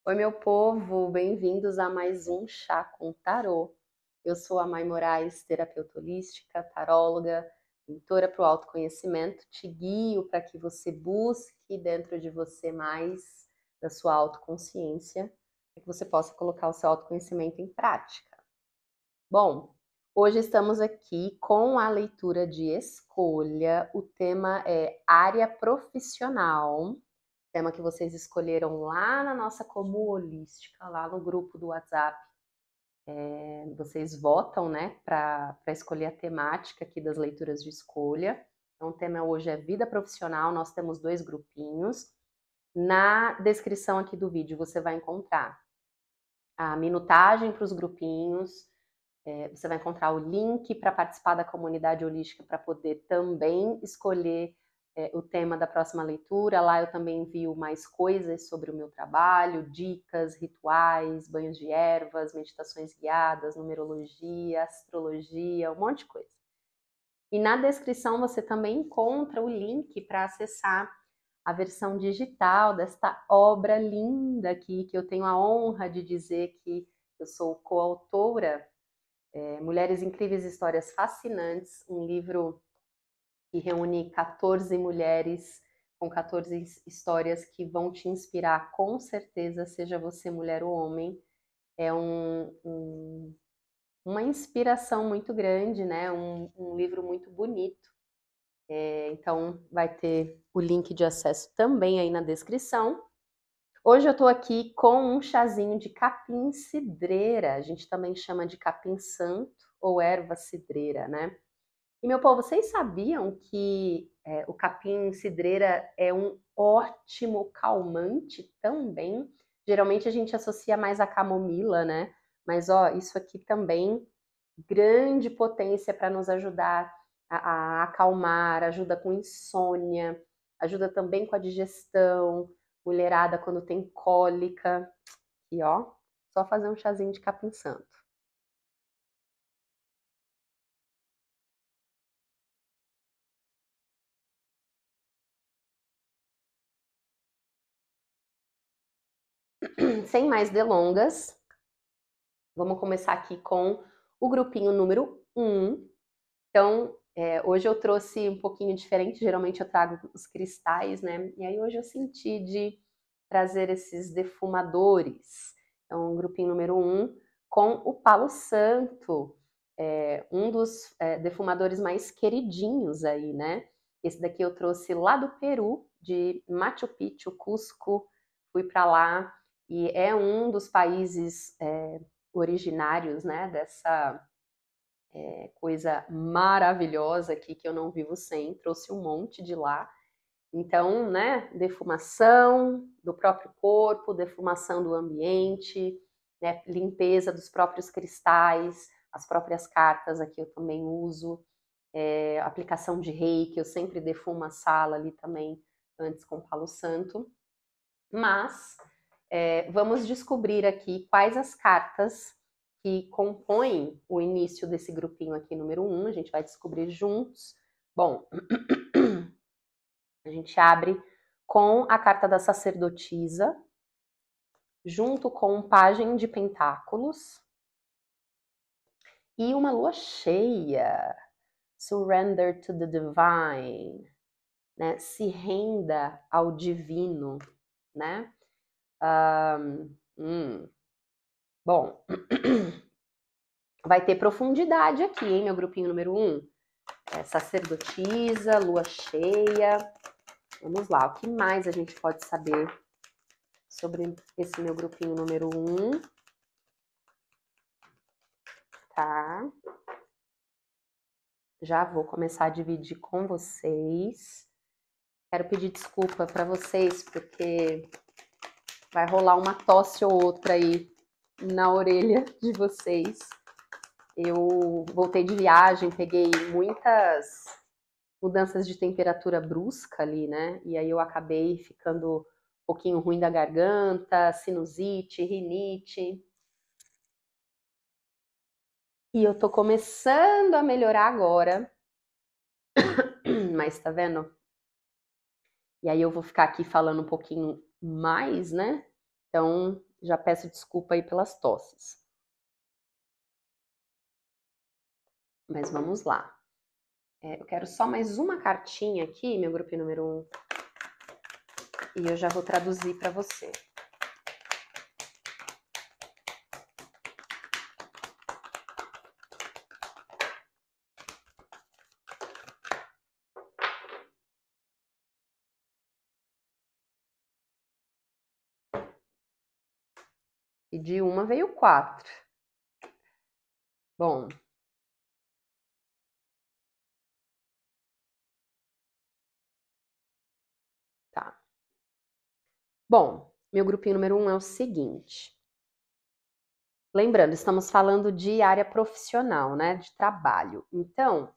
Oi, meu povo, bem-vindos a mais um Chá com Tarô. Eu sou a Mai Moraes, terapeuta holística, taróloga, mentora para o autoconhecimento. Te guio para que você busque dentro de você mais da sua autoconsciência, para que você possa colocar o seu autoconhecimento em prática. Bom, hoje estamos aqui com a leitura de escolha. O tema é área profissional. Tema que vocês escolheram lá na nossa Comum Holística, lá no grupo do WhatsApp. Vocês votam, né, para escolher a temática aqui das leituras de escolha. Então, o tema hoje é vida profissional, nós temos 2 grupinhos. Na descrição aqui do vídeo você vai encontrar a minutagem para os grupinhos, você vai encontrar o link para participar da comunidade holística para poder também escolher o tema da próxima leitura. Lá eu também envio mais coisas sobre o meu trabalho, dicas, rituais, banhos de ervas, meditações guiadas, numerologia, astrologia, um monte de coisa. E na descrição você também encontra o link para acessar a versão digital desta obra linda aqui, que eu tenho a honra de dizer que eu sou coautora. Mulheres Incríveis, Histórias Fascinantes, um livro que reúne 14 mulheres com 14 histórias que vão te inspirar com certeza, seja você mulher ou homem. É uma inspiração muito grande, né? Um livro muito bonito. Então vai ter o link de acesso também aí na descrição. Hoje eu estou aqui com um chazinho de capim cidreira, a gente também chama de capim santo ou erva cidreira, né? E, meu povo, vocês sabiam que o capim cidreira é um ótimo calmante também? Geralmente a gente associa mais a camomila, né? Mas, ó, isso aqui também, grande potência para nos ajudar a acalmar, ajuda com insônia, ajuda também com a digestão, mulherada quando tem cólica. E, ó, só fazer um chazinho de capim santo. Sem mais delongas, vamos começar aqui com o grupinho número 1. Então, hoje eu trouxe um pouquinho diferente, geralmente eu trago os cristais, né? E aí hoje eu senti de trazer esses defumadores. Então, o grupinho número 1 com o Palo Santo, um dos defumadores mais queridinhos aí, né? Esse daqui eu trouxe lá do Peru, de Machu Picchu, Cusco, fui para lá e é um dos países originários, né, dessa coisa maravilhosa aqui que eu não vivo sem, trouxe um monte de lá. Então, né, defumação do próprio corpo, defumação do ambiente, né, limpeza dos próprios cristais, as próprias cartas aqui eu também uso, aplicação de reiki, eu sempre defumo a sala ali também, antes com Palo Santo. Mas vamos descobrir aqui quais as cartas que compõem o início desse grupinho aqui, número 1, a gente vai descobrir juntos. Bom, a gente abre com a carta da sacerdotisa, junto com um pajem de pentáculos e uma lua cheia. Surrender to the divine, né? Se renda ao divino, né? Bom, vai ter profundidade aqui, hein, meu grupinho número 1. Sacerdotisa, lua cheia. Vamos lá, o que mais a gente pode saber sobre esse meu grupinho número 1? Tá? Já vou começar a dividir com vocês. Quero pedir desculpa para vocês, porque vai rolar uma tosse ou outra aí na orelha de vocês. Eu voltei de viagem, peguei muitas mudanças de temperatura brusca ali, né? E aí eu acabei ficando um pouquinho ruim da garganta, sinusite, rinite. E eu tô começando a melhorar agora. Mas tá vendo? E aí eu vou ficar aqui falando um pouquinho mais, né? Então, Já peço desculpa aí pelas tosses. Mas vamos lá. Eu quero só mais uma cartinha aqui, meu grupinho número 1. E eu já vou traduzir para você. E de uma veio 4. Bom. Tá. Bom, meu grupinho número 1 é o seguinte. Lembrando, estamos falando de área profissional, né? De trabalho. Então,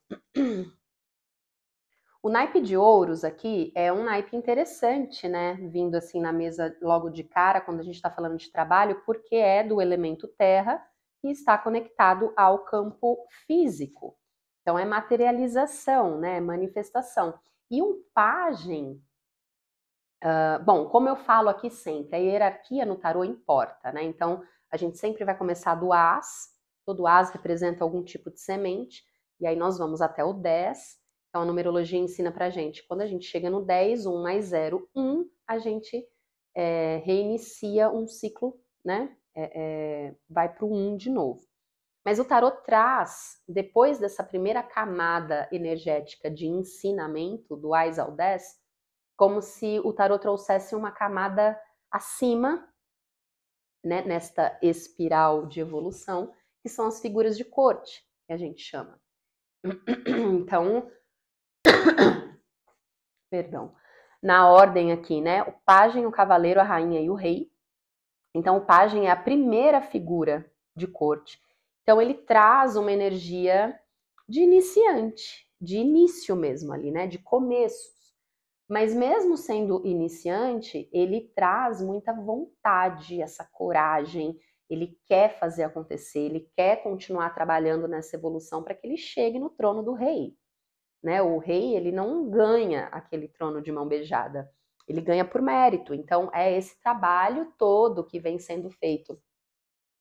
o naipe de ouros aqui é um naipe interessante, né? Vindo assim na mesa logo de cara, quando a gente está falando de trabalho, porque é do elemento terra e está conectado ao campo físico. Então, é materialização, né? Manifestação. E um pajem, bom, como eu falo aqui sempre, a hierarquia no tarô importa, né? Então, a gente sempre vai começar do as, todo as representa algum tipo de semente, e aí nós vamos até o 10. Então, a numerologia ensina pra gente, quando a gente chega no 10, 1 mais 0, 1, a gente reinicia um ciclo, né? Vai para o 1 de novo. Mas o tarô traz, depois dessa primeira camada energética de ensinamento, do Ais ao 10, como se o tarô trouxesse uma camada acima, né, nesta espiral de evolução, que são as figuras de corte, que a gente chama. Então, perdão, na ordem aqui, né, o pajem, o cavaleiro, a rainha e o rei. Então, o pajem é a primeira figura de corte. Então, ele traz uma energia de iniciante, de início mesmo ali, né, de começos. Mas mesmo sendo iniciante, ele traz muita vontade, essa coragem, ele quer fazer acontecer, ele quer continuar trabalhando nessa evolução para que ele chegue no trono do rei. Né? O rei, ele não ganha aquele trono de mão beijada, ele ganha por mérito. Então, é esse trabalho todo que vem sendo feito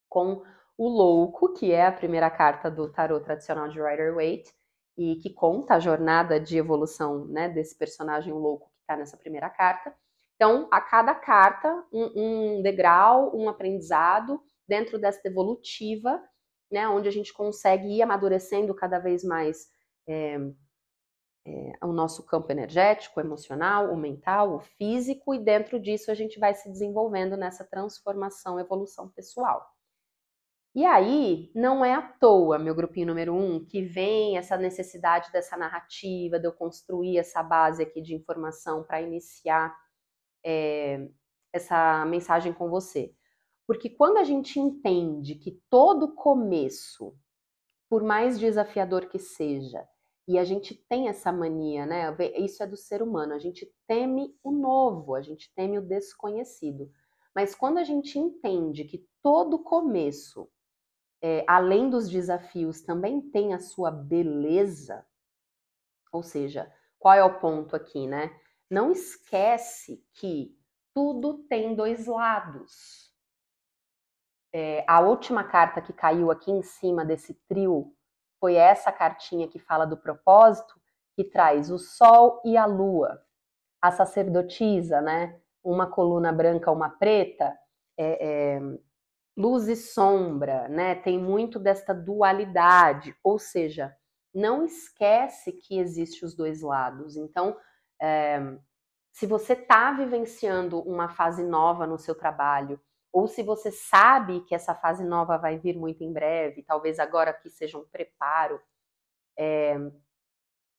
com o louco, que é a primeira carta do tarô tradicional de Rider-Waite, e que conta a jornada de evolução, né, desse personagem louco que está nessa primeira carta. Então, a cada carta, um degrau, um aprendizado dentro dessa evolutiva, né, onde a gente consegue ir amadurecendo cada vez mais o nosso campo energético, emocional, o mental, o físico, e dentro disso a gente vai se desenvolvendo nessa transformação, evolução pessoal. E aí, não é à toa, meu grupinho número 1, que vem essa necessidade dessa narrativa, de eu construir essa base aqui de informação para iniciar essa mensagem com você. Porque quando a gente entende que todo começo, por mais desafiador que seja, e a gente tem essa mania, né? Isso é do ser humano, a gente teme o novo, a gente teme o desconhecido. Mas quando a gente entende que todo começo, além dos desafios, também tem a sua beleza, ou seja, qual é o ponto aqui, né? Não esquece que tudo tem dois lados. A última carta que caiu aqui em cima desse trio foi essa cartinha que fala do propósito, que traz o sol e a lua, a sacerdotisa, né? Uma coluna branca, uma preta, luz e sombra, né? Tem muito desta dualidade, ou seja, não esquece que existe os dois lados. Então, se você está vivenciando uma fase nova no seu trabalho, ou se você sabe que essa fase nova vai vir muito em breve, talvez agora que seja um preparo,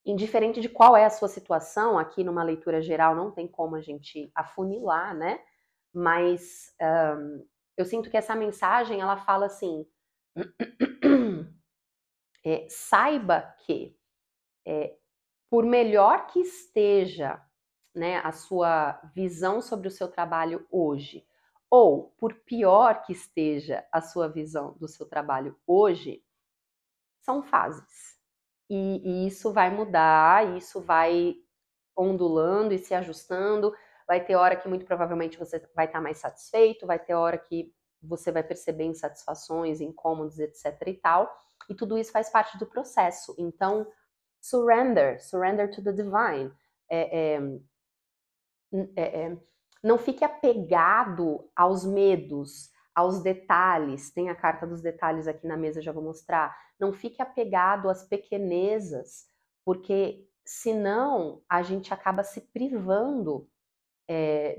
indiferente de qual é a sua situação, aqui numa leitura geral não tem como a gente afunilar, né? Mas eu sinto que essa mensagem, ela fala assim, saiba que, por melhor que esteja, né, a sua visão sobre o seu trabalho hoje, ou por pior que esteja a sua visão do seu trabalho hoje, são fases. E isso vai mudar, isso vai ondulando e se ajustando. vai ter hora que muito provavelmente você vai estar mais satisfeito, vai ter hora que você vai perceber insatisfações, incômodos, etc e tal, e tudo isso faz parte do processo. Então, surrender to the divine. Não fique apegado aos medos, aos detalhes. Tem a carta dos detalhes aqui na mesa, já vou mostrar. Não fique apegado às pequenezas, porque senão a gente acaba se privando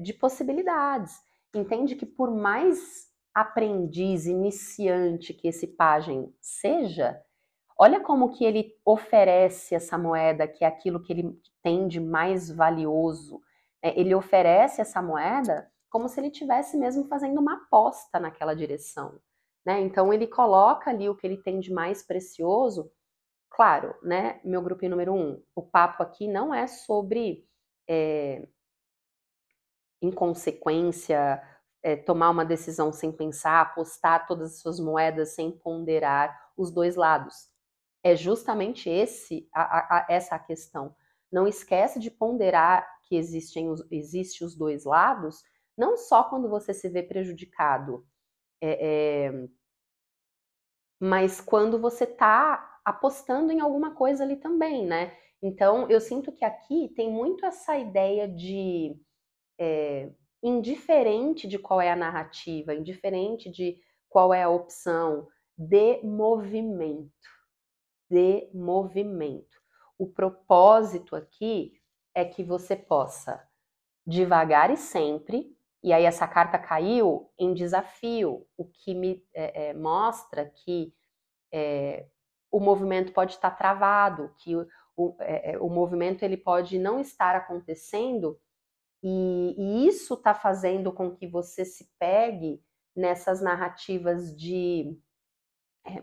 de possibilidades. Entende que por mais aprendiz, iniciante que esse pajem seja, olha como que ele oferece essa moeda, que é aquilo que ele tem de mais valioso. Ele oferece essa moeda como se ele estivesse mesmo fazendo uma aposta naquela direção. Né? Então ele coloca ali o que ele tem de mais precioso. Claro, né, meu grupinho número 1, o papo aqui não é sobre inconsequência, tomar uma decisão sem pensar, apostar todas as suas moedas sem ponderar os dois lados. É justamente essa a questão. Não esquece de ponderar que existe os dois lados, não só quando você se vê prejudicado, mas quando você está apostando em alguma coisa ali também, né? Então, eu sinto que aqui tem muito essa ideia de indiferente de qual é a narrativa, indiferente de qual é a opção, de movimento. De movimento. O propósito aqui é que você possa, devagar e sempre, e aí essa carta caiu em desafio, o que me mostra que o movimento pode estar travado, que o movimento ele pode não estar acontecendo, e isso está fazendo com que você se pegue nessas narrativas de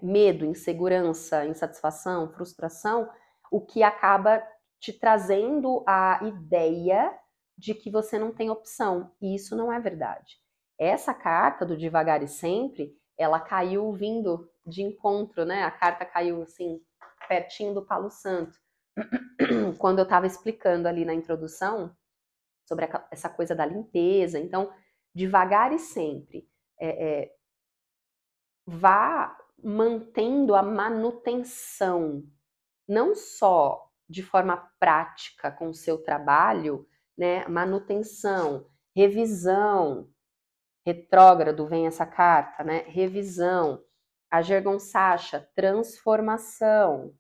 medo, insegurança, insatisfação, frustração, o que acaba te trazendo a ideia de que você não tem opção. E isso não é verdade. Essa carta do devagar e sempre, ela caiu vindo de encontro, né? A carta caiu assim, pertinho do Palo Santo. Quando eu estava explicando ali na introdução sobre essa coisa da limpeza. Então, devagar e sempre. Vá mantendo a manutenção, não só de forma prática com o seu trabalho, né? Manutenção, revisão, retrógrado vem essa carta, né? Revisão, a Gergonsacha, transformação,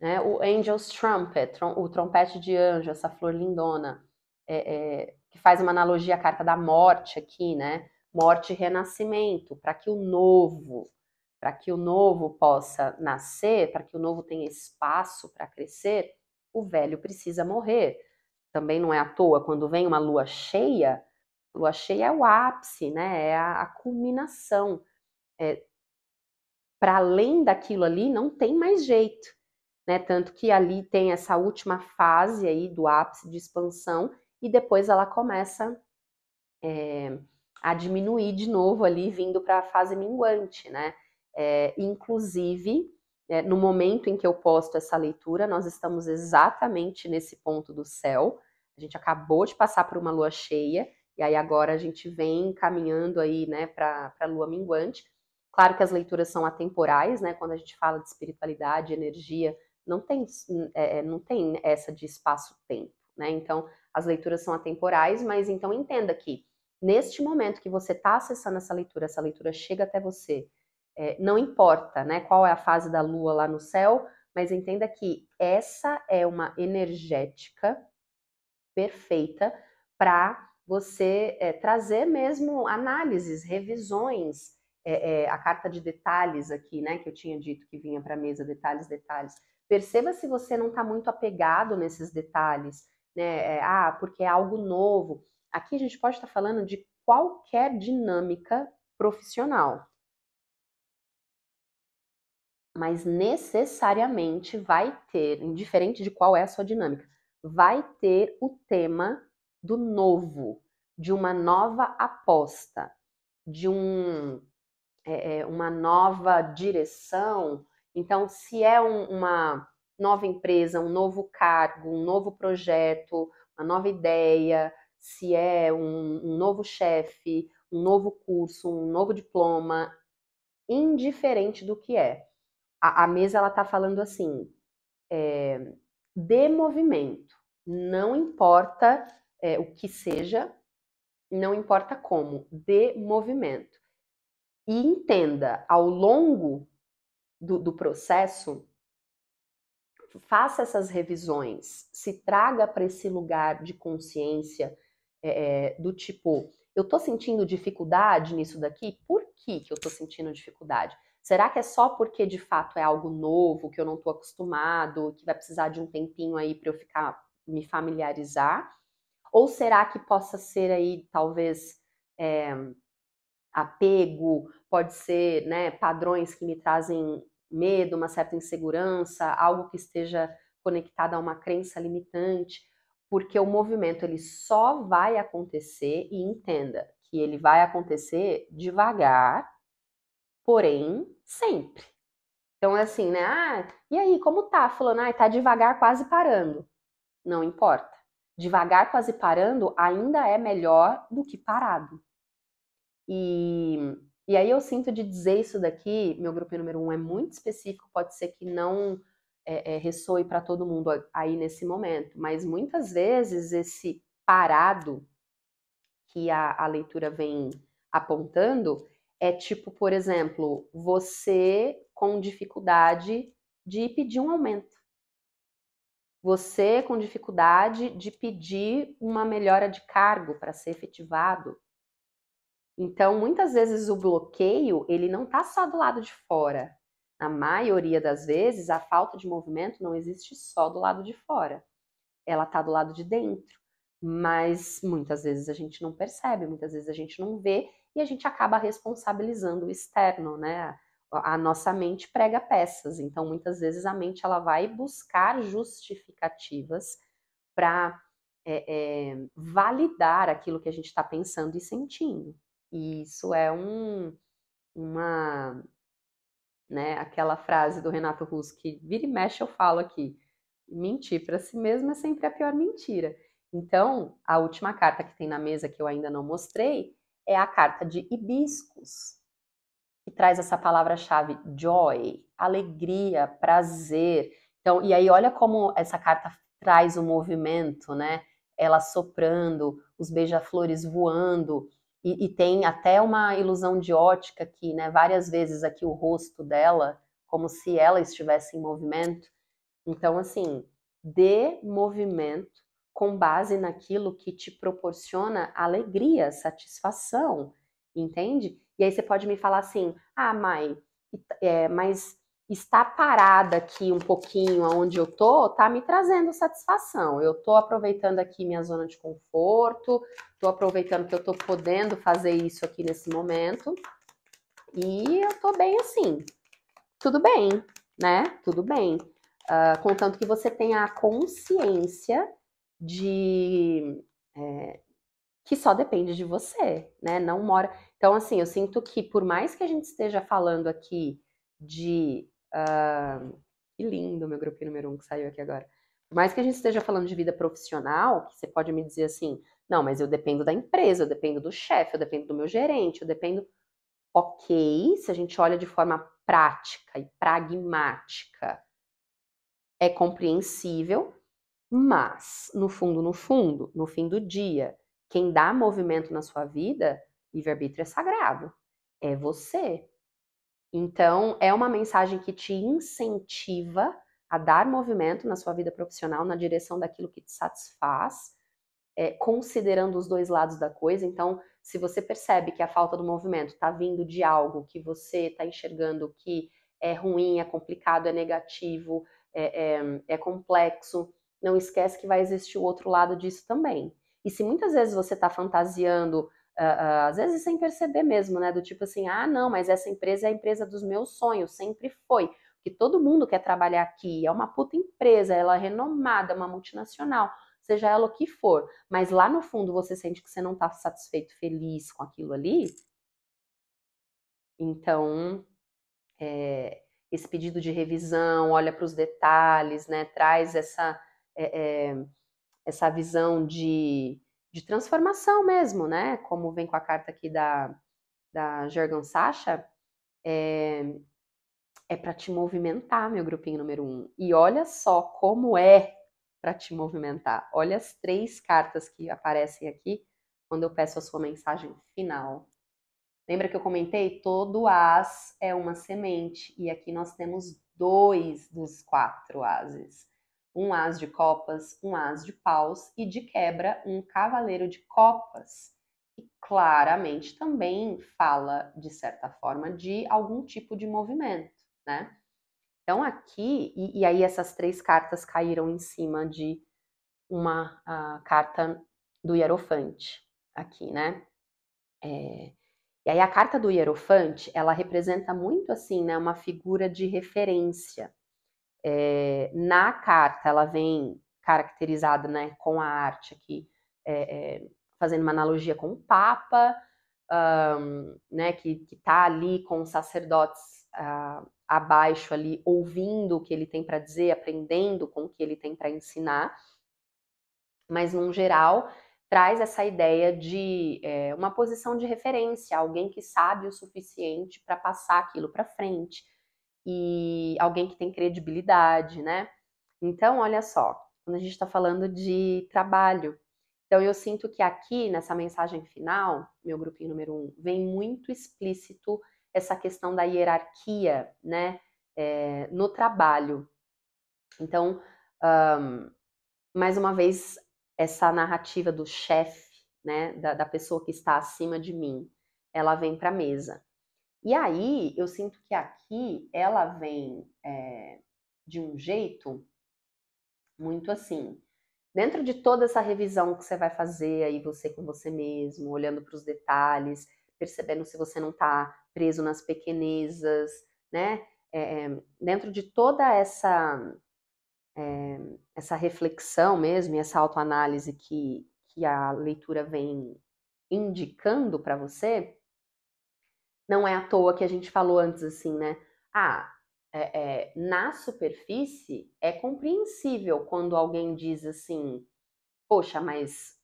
né? O Angel's Trumpet, o trompete de anjo, essa flor lindona, que faz uma analogia à carta da morte aqui, né? Morte e renascimento, para que o novo possa nascer, para que o novo tenha espaço para crescer, o velho precisa morrer. Também não é à toa, quando vem uma lua cheia é o ápice, né? É a culminação. Para além daquilo ali, não tem mais jeito, né? Tanto que ali tem essa última fase aí do ápice de expansão e depois ela começa a diminuir de novo ali, vindo para a fase minguante, né? Inclusive, no momento em que eu posto essa leitura, nós estamos exatamente nesse ponto do céu. A gente acabou de passar por uma lua cheia, e aí agora a gente vem caminhando aí, né, para a lua minguante. Claro que as leituras são atemporais, né? Quando a gente fala de espiritualidade, energia, não tem essa de espaço-tempo, né? Então, as leituras são atemporais, mas então entenda que neste momento que você está acessando essa leitura chega até você. Não importa, né, qual é a fase da lua lá no céu, mas entenda que essa é uma energética perfeita para você trazer mesmo análises, revisões, a carta de detalhes aqui, né, que eu tinha dito que vinha para a mesa, detalhes, detalhes. Perceba se você não está muito apegado nesses detalhes, né, porque é algo novo. Aqui a gente pode estar falando de qualquer dinâmica profissional, mas necessariamente vai ter, indiferente de qual é a sua dinâmica, vai ter o tema do novo, de uma nova aposta, de uma nova direção. Então, se é uma nova empresa, um novo cargo, um novo projeto, uma nova ideia, se é um novo chefe, um novo curso, um novo diploma, indiferente do que é. A mesa ela está falando assim, de movimento, não importa o que seja, não importa como, de movimento. E entenda, ao longo do processo, faça essas revisões, se traga para esse lugar de consciência do tipo, eu estou sentindo dificuldade nisso daqui? Por que eu estou sentindo dificuldade? Será que é só porque de fato é algo novo, que eu não estou acostumado, que vai precisar de um tempinho aí para eu ficar me familiarizar? Ou será que possa ser aí talvez apego, pode ser, né, padrões que me trazem medo, uma certa insegurança, algo que esteja conectado a uma crença limitante, porque o movimento ele só vai acontecer, e entenda que ele vai acontecer devagar, porém sempre. Então é assim, né? Ah, e aí, como tá? Falando, ah, tá devagar, quase parando. Não importa. Devagar, quase parando, ainda é melhor do que parado. E aí eu sinto de dizer isso daqui, meu grupo número 1 é muito específico, pode ser que não ressoe para todo mundo aí nesse momento, mas muitas vezes esse parado que a leitura vem apontando é tipo, por exemplo, você com dificuldade de pedir um aumento. Você com dificuldade de pedir uma melhora de cargo para ser efetivado. Então, muitas vezes o bloqueio, ele não está só do lado de fora. Na maioria das vezes, a falta de movimento não existe só do lado de fora. Ela está do lado de dentro. Mas muitas vezes a gente não percebe, muitas vezes a gente não vê e a gente acaba responsabilizando o externo, né? A nossa mente prega peças, então muitas vezes a mente ela vai buscar justificativas para validar aquilo que a gente está pensando e sentindo. E isso é uma, né, aquela frase do Renato Russo que vira e mexe eu falo aqui, mentir para si mesmo é sempre a pior mentira. Então, a última carta que tem na mesa que eu ainda não mostrei é a carta de hibiscos, que traz essa palavra-chave joy, alegria, prazer. Então, e aí olha como essa carta traz o movimento, né? Ela soprando, os beija-flores voando, e tem até uma ilusão de ótica aqui, né? Várias vezes aqui o rosto dela, como se ela estivesse em movimento. Então, assim, dê movimento com base naquilo que te proporciona alegria, satisfação, entende? E aí você pode me falar assim, ah, Mai, mas estar parada aqui um pouquinho onde eu tô, tá me trazendo satisfação. Eu tô aproveitando aqui minha zona de conforto, tô aproveitando que eu tô podendo fazer isso aqui nesse momento, e eu tô bem assim. Tudo bem, né? Tudo bem. Contanto que você tenha a consciência de que só depende de você, né? Não mora. Então, assim, eu sinto que por mais que a gente esteja falando aqui de. Que lindo, meu grupo número 1 que saiu aqui agora. Por mais que a gente esteja falando de vida profissional, que você pode me dizer assim, não, mas eu dependo da empresa, eu dependo do chefe, eu dependo do meu gerente, eu dependo. Ok, se a gente olha de forma prática e pragmática, é compreensível, mas no fundo, no fim do dia, quem dá movimento na sua vida, livre-arbítrio é sagrado, é você. Então, é uma mensagem que te incentiva a dar movimento na sua vida profissional na direção daquilo que te satisfaz, considerando os dois lados da coisa. Então, se você percebe que a falta do movimento está vindo de algo que você está enxergando que é ruim, é complicado, é negativo, é complexo, não esquece que vai existir o outro lado disso também. E se muitas vezes você está fantasiando, às vezes sem perceber mesmo, né? Do tipo assim, ah, não, mas essa empresa é a empresa dos meus sonhos, sempre foi. Porque todo mundo quer trabalhar aqui, é uma puta empresa, ela é renomada, uma multinacional, seja ela o que for, mas lá no fundo você sente que você não está satisfeito, feliz com aquilo ali, então esse pedido de revisão, olha para os detalhes, né, traz essa visão de transformação mesmo, né? Como vem com a carta aqui da Jorgan Sacha, é para te movimentar, meu grupinho número 1. E olha só como é para te movimentar. Olha as 3 cartas que aparecem aqui quando eu peço a sua mensagem final. Lembra que eu comentei? Todo as é uma semente. E aqui nós temos 2 dos 4 ases. Um as de copas, um as de paus e de quebra um cavaleiro de copas. E claramente também fala, de certa forma, de algum tipo de movimento, né? Então aqui, e aí essas 3 cartas caíram em cima de uma carta do Hierofante, aqui, né? E aí a carta do Hierofante, ela representa muito assim, né, uma figura de referência. Na carta, ela vem caracterizada, né, com a arte aqui, fazendo uma analogia com o Papa, né, que está ali com os sacerdotes abaixo ali, ouvindo o que ele tem para dizer, aprendendo com o que ele tem para ensinar, mas, num geral, traz essa ideia de uma posição de referência, alguém que sabe o suficiente para passar aquilo para frente, e alguém que tem credibilidade, né? Então, olha só, quando a gente está falando de trabalho, então eu sinto que aqui, nessa mensagem final, meu grupinho número 1, vem muito explícito essa questão da hierarquia, né, no trabalho. Então, mais uma vez, essa narrativa do chefe, né, da pessoa que está acima de mim, ela vem para a mesa. E aí, eu sinto que aqui ela vem de um jeito muito assim, dentro de toda essa revisão que você vai fazer aí, você com você mesmo, olhando para os detalhes, percebendo se você não está preso nas pequenezas, né? Dentro de toda essa reflexão mesmo, e essa autoanálise que a leitura vem indicando para você, não é à toa que a gente falou antes assim, né? Na superfície é compreensível quando alguém diz assim, poxa, mas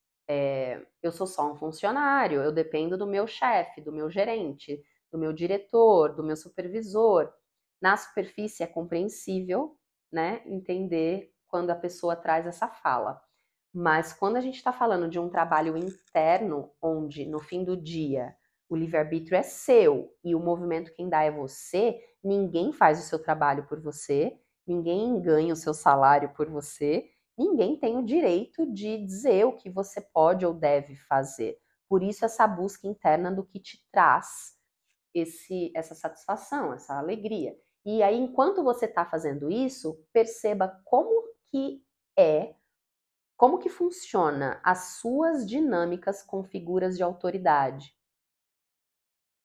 eu sou só um funcionário, eu dependo do meu chefe, do meu gerente, do meu diretor, do meu supervisor. Na superfície é compreensível, né, entender quando a pessoa traz essa fala. Mas quando a gente está falando de um trabalho interno, onde no fim do dia o livre-arbítrio é seu e o movimento quem dá é você, ninguém faz o seu trabalho por você, ninguém ganha o seu salário por você, ninguém tem o direito de dizer o que você pode ou deve fazer. Por isso essa busca interna do que te traz essa satisfação, essa alegria. E aí, enquanto você está fazendo isso, perceba como que funciona as suas dinâmicas com figuras de autoridade.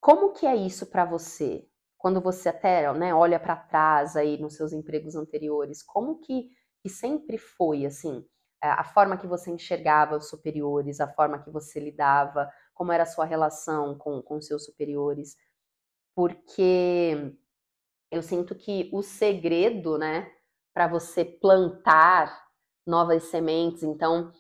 Como que é isso para você? Quando você até, né, olha para trás aí nos seus empregos anteriores, como que sempre foi, assim, a forma que você enxergava os superiores, a forma que você lidava, como era a sua relação com os seus superiores? Porque eu sinto que o segredo, né, para você plantar novas sementes, então,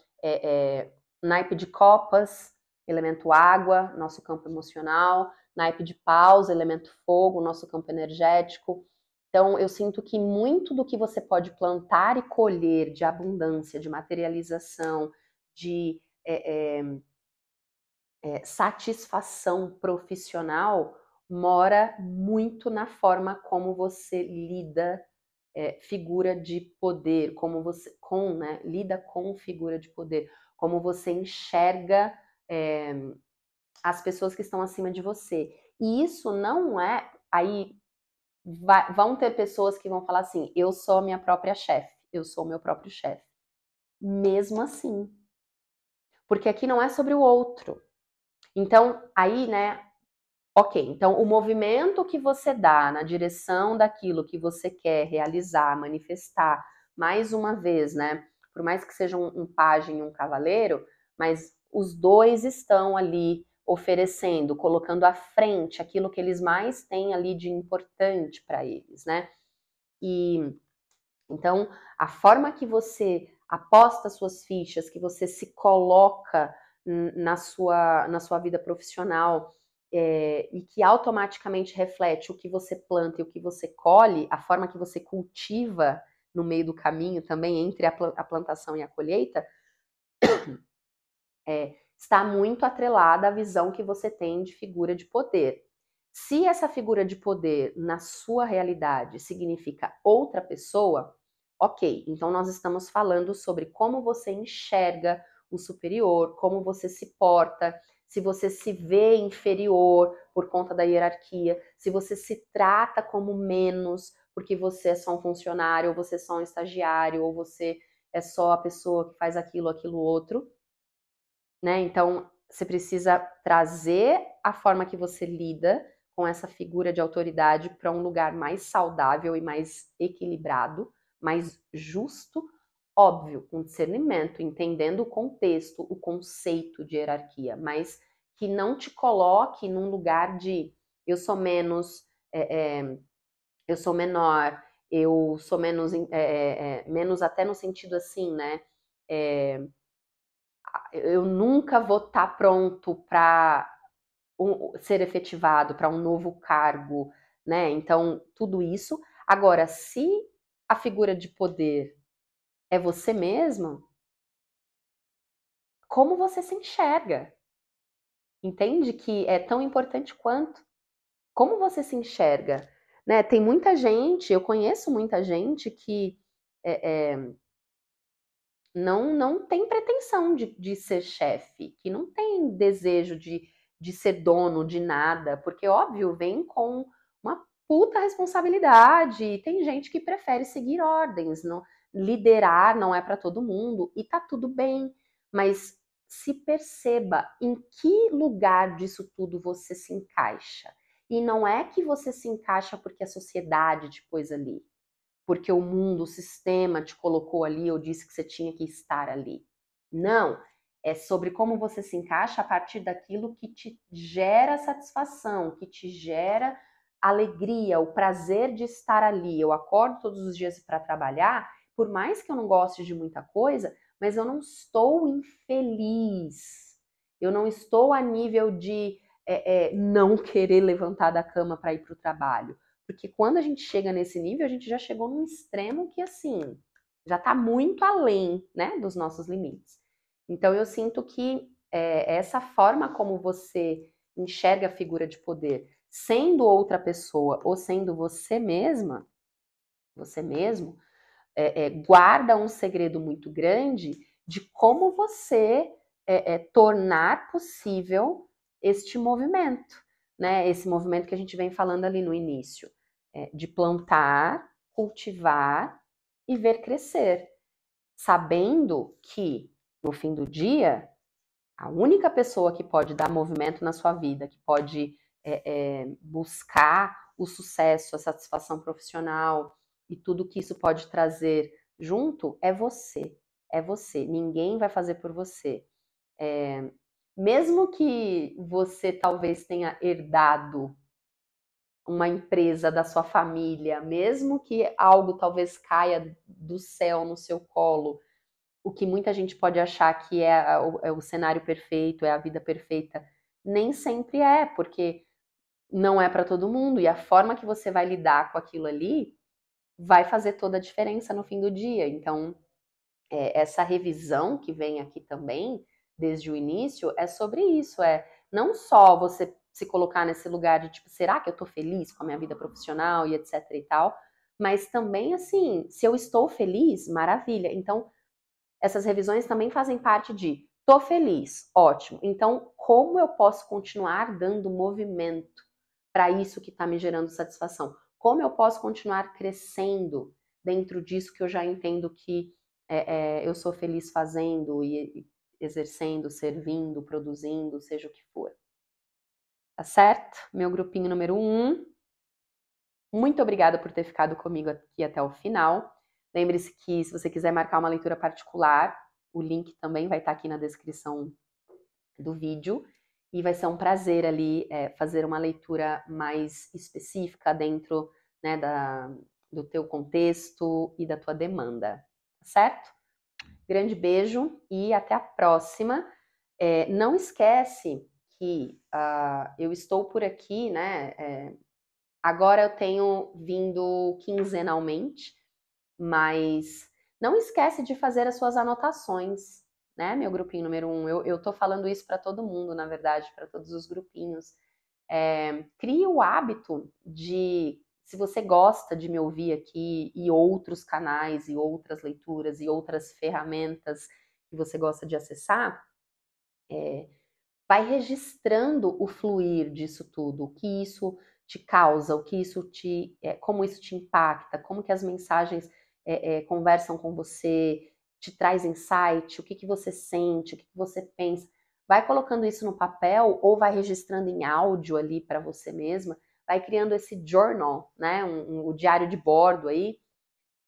naipe de copas, elemento água, nosso campo emocional, naipe de paus, elemento fogo, nosso campo energético. Então, eu sinto que muito do que você pode plantar e colher de abundância, de materialização, de satisfação profissional, mora muito na forma como você lida figura de poder, como você lida com figura de poder, como você enxerga as pessoas que estão acima de você. E isso não é. Aí vão ter pessoas que vão falar assim: eu sou minha própria chefe, eu sou meu próprio chefe. Mesmo assim. Porque aqui não é sobre o outro. Então, aí, né? Ok, então o movimento que você dá na direção daquilo que você quer realizar, manifestar, mais uma vez, né? Por mais que seja um pajem e um cavaleiro, mas os dois estão ali oferecendo, colocando à frente aquilo que eles mais têm ali de importante para eles, né? E então a forma que você aposta suas fichas, que você se coloca na sua vida profissional, e que automaticamente reflete o que você planta e o que você colhe, a forma que você cultiva no meio do caminho também, entre a plantação e a colheita, está muito atrelada à visão que você tem de figura de poder. Se essa figura de poder na sua realidade significa outra pessoa, ok, então nós estamos falando sobre como você enxerga o superior, como você se porta, se você se vê inferior por conta da hierarquia, se você se trata como menos porque você é só um funcionário, ou você é só um estagiário, ou você é só a pessoa que faz aquilo, aquilo outro, né? Então, você precisa trazer a forma que você lida com essa figura de autoridade para um lugar mais saudável e mais equilibrado, mais justo, óbvio, com discernimento, entendendo o contexto, o conceito de hierarquia, mas que não te coloque num lugar de eu sou menos, eu sou menor, eu sou menos, menos até no sentido assim, né? Eu nunca vou estar pronto para ser efetivado, para um novo cargo, né? Então, tudo isso. Agora, se a figura de poder é você mesmo, como você se enxerga? Entende que é tão importante quanto? Como você se enxerga? Né? Tem muita gente, eu conheço muita gente que não tem pretensão de ser chefe, que não tem desejo de ser dono de nada, porque, óbvio, vem com uma puta responsabilidade, e tem gente que prefere seguir ordens, não, liderar não é para todo mundo, e tá tudo bem, mas se perceba em que lugar disso tudo você se encaixa. E não é que você se encaixa porque a sociedade te pôs ali, porque o mundo, o sistema te colocou ali ou disse que você tinha que estar ali. Não, é sobre como você se encaixa a partir daquilo que te gera satisfação, que te gera alegria, o prazer de estar ali. Eu acordo todos os dias para trabalhar, por mais que eu não goste de muita coisa, mas eu não estou infeliz. Eu não estou a nível de não querer levantar da cama para ir para o trabalho. Porque quando a gente chega nesse nível, a gente já chegou num extremo que, assim, já está muito além, né, dos nossos limites. Então, eu sinto que essa forma como você enxerga a figura de poder, sendo outra pessoa ou sendo você mesma, você mesmo, guarda um segredo muito grande de como você tornar possível este movimento, né? Esse movimento que a gente vem falando ali no início, de plantar, cultivar e ver crescer, sabendo que no fim do dia a única pessoa que pode dar movimento na sua vida, que pode buscar o sucesso, a satisfação profissional e tudo que isso pode trazer junto é você. É você. Ninguém vai fazer por você. Mesmo que você talvez tenha herdado uma empresa da sua família, mesmo que algo talvez caia do céu no seu colo, o que muita gente pode achar que é o cenário perfeito, é a vida perfeita, nem sempre é, porque não é para todo mundo, e a forma que você vai lidar com aquilo ali vai fazer toda a diferença no fim do dia. Então, essa revisão que vem aqui também, desde o início, é sobre isso, não só você se colocar nesse lugar de tipo, será que eu tô feliz com a minha vida profissional e etc e tal, mas também assim, se eu estou feliz, maravilha. Então, essas revisões também fazem parte de tô feliz, ótimo. Então, como eu posso continuar dando movimento para isso que está me gerando satisfação? Como eu posso continuar crescendo dentro disso que eu já entendo que eu sou feliz fazendo e exercendo, servindo, produzindo, seja o que for. Tá certo? Meu grupinho número 1. Muito obrigada por ter ficado comigo aqui até o final. Lembre-se que se você quiser marcar uma leitura particular, o link também vai estar aqui na descrição do vídeo. E vai ser um prazer ali fazer uma leitura mais específica dentro, né, do teu contexto e da tua demanda, tá certo? Grande beijo e até a próxima. Não esquece que eu estou por aqui, né? Agora eu tenho vindo quinzenalmente, mas não esquece de fazer as suas anotações, né, meu grupinho número 1. Eu tô falando isso para todo mundo, na verdade, para todos os grupinhos. Crie o hábito de, se você gosta de me ouvir aqui e outros canais e outras leituras e outras ferramentas que você gosta de acessar, vai registrando o fluir disso tudo, o que isso te causa, o que isso como isso te impacta, como que as mensagens conversam com você, te traz insight, o que você sente, o que você pensa. Vai colocando isso no papel ou vai registrando em áudio ali para você mesma, vai criando esse journal, né, o diário de bordo aí,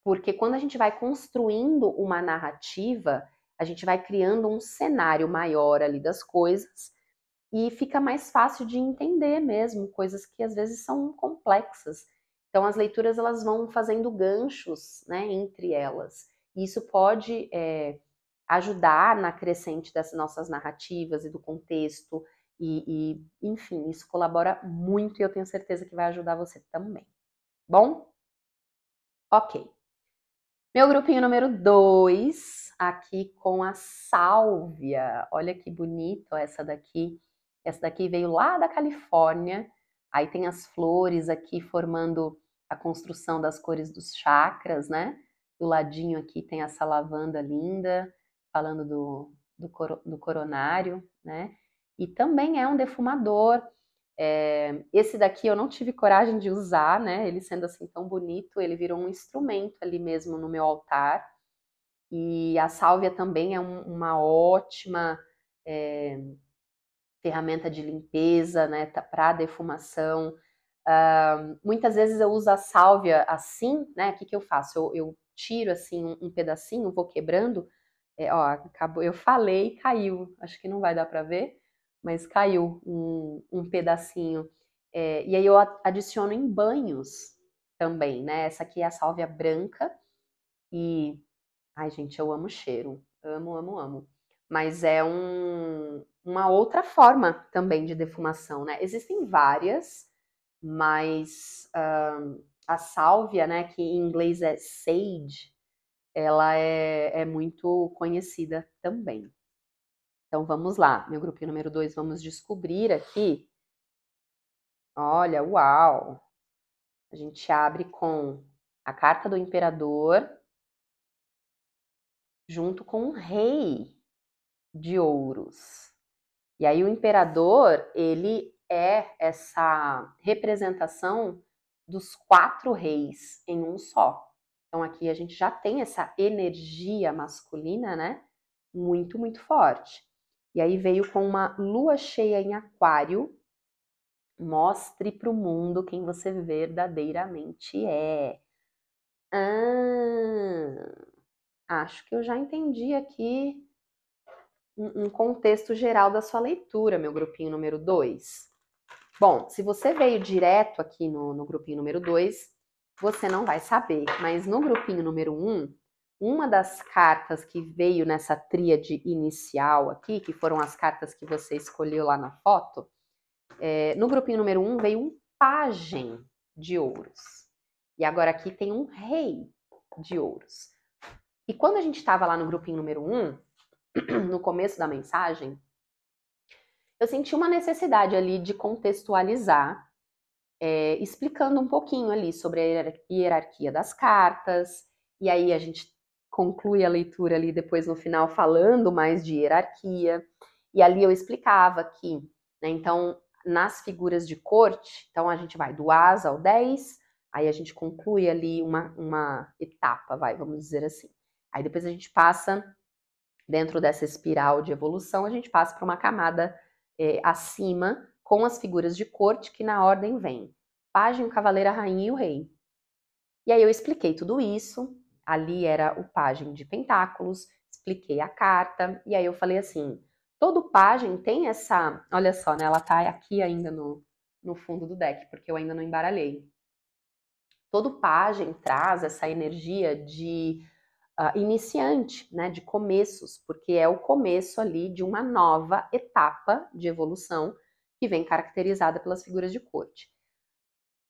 porque quando a gente vai construindo uma narrativa, a gente vai criando um cenário maior ali das coisas e fica mais fácil de entender mesmo, coisas que às vezes são complexas. Então as leituras elas vão fazendo ganchos, né, entre elas. E isso pode ajudar na crescente das nossas narrativas e do contexto, enfim, isso colabora muito e eu tenho certeza que vai ajudar você também. Bom? Ok. Meu grupinho número 2, aqui com a sálvia. Olha que bonito essa daqui. Essa daqui veio lá da Califórnia. Aí tem as flores aqui formando a construção das cores dos chakras, né? Do ladinho aqui tem essa lavanda linda, falando do coronário, né? E também é um defumador. Esse daqui eu não tive coragem de usar, né? Ele sendo assim tão bonito, ele virou um instrumento ali mesmo no meu altar. E a sálvia também é uma ótima ferramenta de limpeza, né? Para defumação. Muitas vezes eu uso a sálvia assim, né? O que eu faço? Eu tiro assim um pedacinho, vou quebrando. Ó, acabou, eu falei e caiu. Acho que não vai dar para ver, mas caiu um pedacinho. E aí eu adiciono em banhos também, né? Essa aqui é a sálvia branca e, ai gente, eu amo o cheiro, amo, amo, amo. Mas é uma outra forma também de defumação, né? Existem várias, mas a sálvia, né, que em inglês é sage, ela é muito conhecida também. Então vamos lá, meu grupinho número 2, vamos descobrir aqui. Olha, uau! A gente abre com a carta do imperador, junto com o rei de ouros. E aí o imperador, ele é essa representação dos 4 reis em um só. Então aqui a gente já tem essa energia masculina, né? Muito, muito forte. E aí veio com uma lua cheia em aquário. Mostre para o mundo quem você verdadeiramente é. Acho que eu já entendi aqui um contexto geral da sua leitura, meu grupinho número 2. Bom, se você veio direto aqui no grupinho número 2, você não vai saber, mas no grupinho número 1, uma das cartas que veio nessa tríade inicial aqui, que foram as cartas que você escolheu lá na foto, no grupinho número 1 veio um pajem de ouros. E agora aqui tem um rei de ouros. E quando a gente estava lá no grupinho número 1, no começo da mensagem, eu senti uma necessidade ali de contextualizar, explicando um pouquinho ali sobre a hierarquia das cartas, e aí a gente conclui a leitura ali depois no final falando mais de hierarquia, e ali eu explicava que, né, então, nas figuras de corte, então a gente vai do As ao 10, aí a gente conclui ali uma etapa, vamos dizer assim. Aí depois a gente passa, dentro dessa espiral de evolução, a gente passa para uma camada acima, com as figuras de corte, que na ordem vem pajem, o cavaleiro, a rainha e o rei. E aí eu expliquei tudo isso, ali era o pajem de pentáculos, expliquei a carta, e aí eu falei assim, todo pajem tem essa, olha só, né, ela tá aqui ainda no fundo do deck, porque eu ainda não embaralhei. Todo pajem traz essa energia de iniciante, né, de começos, porque é o começo ali de uma nova etapa de evolução que vem caracterizada pelas figuras de corte.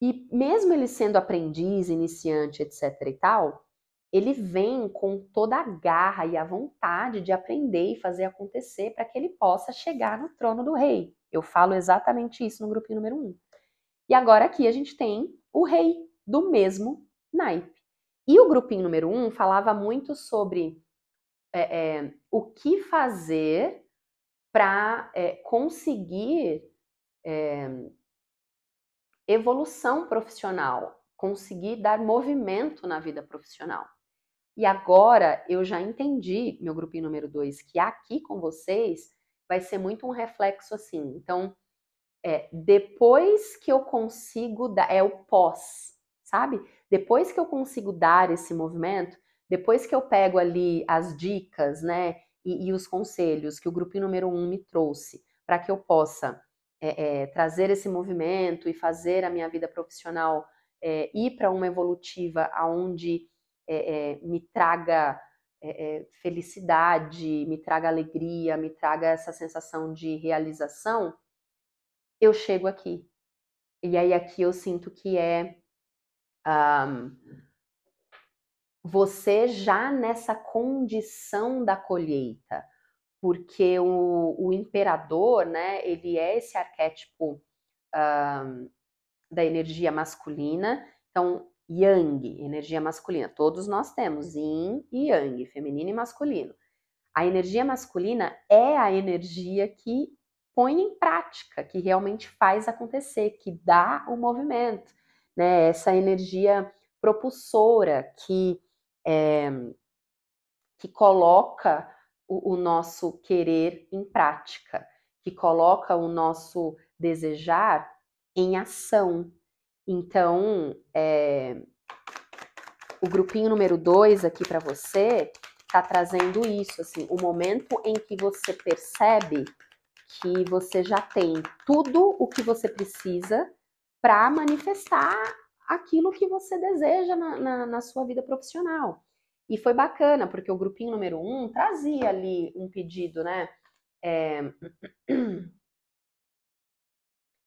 E mesmo ele sendo aprendiz, iniciante, etc e tal, ele vem com toda a garra e a vontade de aprender e fazer acontecer para que ele possa chegar no trono do rei. Eu falo exatamente isso no grupinho número 1. E agora aqui a gente tem o rei do mesmo naipe. E o grupinho número 1 falava muito sobre o que fazer para conseguir evolução profissional, conseguir dar movimento na vida profissional. E agora eu já entendi, meu grupinho número 2, que aqui com vocês vai ser muito um reflexo assim. Então, depois que eu consigo dar, é o pós, sabe? Depois que eu consigo dar esse movimento, depois que eu pego ali as dicas, né, e os conselhos que o grupinho número 1 me trouxe, para que eu possa trazer esse movimento e fazer a minha vida profissional ir para uma evolutiva onde me traga felicidade, me traga alegria, me traga essa sensação de realização, eu chego aqui. E aí aqui eu sinto que você já nessa condição da colheita, porque o imperador, né, ele é esse arquétipo da energia masculina, então Yang, energia masculina, todos nós temos Yin e Yang, feminino e masculino. A energia masculina é a energia que põe em prática, que realmente faz acontecer, que dá o movimento, né? Essa energia propulsora que coloca o nosso querer em prática, que coloca o nosso desejar em ação. Então, o grupinho número 2 aqui para você está trazendo isso, assim, o momento em que você percebe que você já tem tudo o que você precisa para manifestar aquilo que você deseja na sua vida profissional. E foi bacana, porque o grupinho número 1 trazia ali um pedido, né?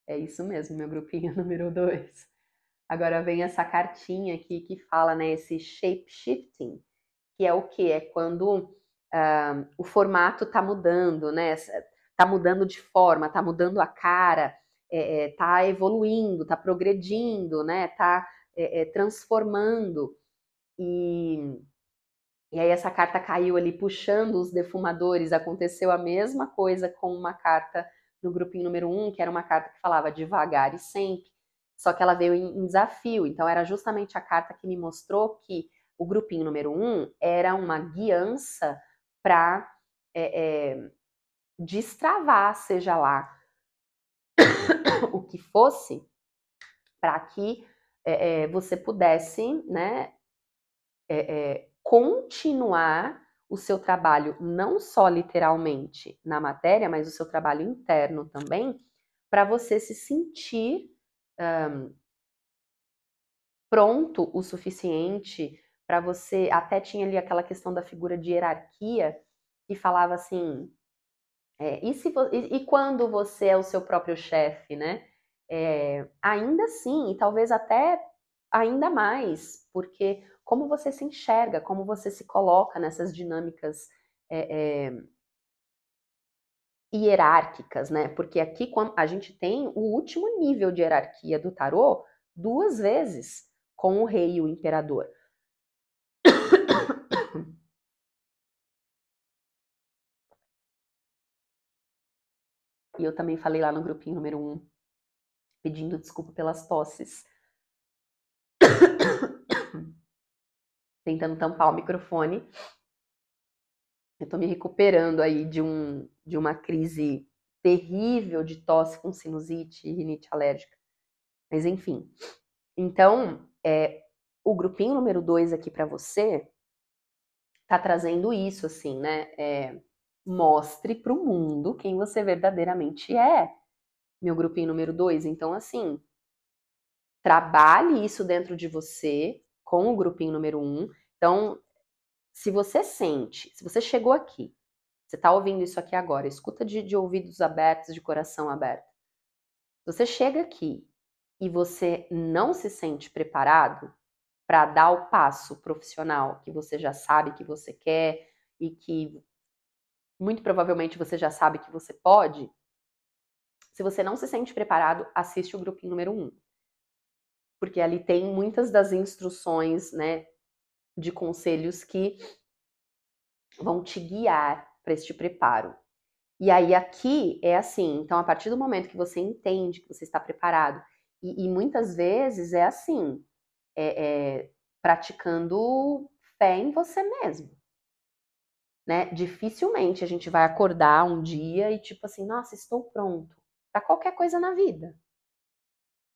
É isso mesmo, meu grupinho número 2. Agora vem essa cartinha aqui que fala, né, esse shape shifting, que é o que? É quando o formato tá mudando, né? Tá mudando de forma, tá mudando a cara, tá evoluindo, tá progredindo, né? Tá transformando. E aí essa carta caiu ali puxando os defumadores. Aconteceu a mesma coisa com uma carta no grupinho número 1, que era uma carta que falava devagar e sempre. Só que ela veio em desafio. Então era justamente a carta que me mostrou que o grupinho número 1 era uma guiança para destravar, seja lá o que fosse, para que você pudesse, né, continuar o seu trabalho, não só literalmente na matéria, mas o seu trabalho interno também, para você se sentir pronto o suficiente para você. Até tinha ali aquela questão da figura de hierarquia que falava assim: e quando você é o seu próprio chefe, né? Ainda assim, e talvez até ainda mais, porque como você se enxerga, como você se coloca nessas dinâmicas hierárquicas, né? Porque aqui a gente tem o último nível de hierarquia do tarô 2 vezes, com o rei e o imperador. E eu também falei lá no grupinho número 1, pedindo desculpa pelas tosses. Tentando tampar o microfone. Eu tô me recuperando aí de uma crise terrível de tosse com sinusite e rinite alérgica. Mas enfim. Então, o grupinho número 2 aqui para você tá trazendo isso, assim, né? Mostre para o mundo quem você verdadeiramente é, meu grupinho número 2. Então, assim, trabalhe isso dentro de você com o grupinho número 1. Então, se você sente, se você chegou aqui, você está ouvindo isso aqui agora, escuta de ouvidos abertos, de coração aberto. Você chega aqui e você não se sente preparado para dar o passo profissional que você já sabe que você quer e que muito provavelmente você já sabe que você pode, se você não se sente preparado, assiste o grupinho número 1. Porque ali tem muitas das instruções, né, de conselhos que vão te guiar para este preparo. E aí aqui é assim, então a partir do momento que você entende que você está preparado, e muitas vezes é assim, praticando fé em você mesmo, né? Dificilmente a gente vai acordar um dia e tipo assim, nossa, estou pronto para qualquer coisa na vida.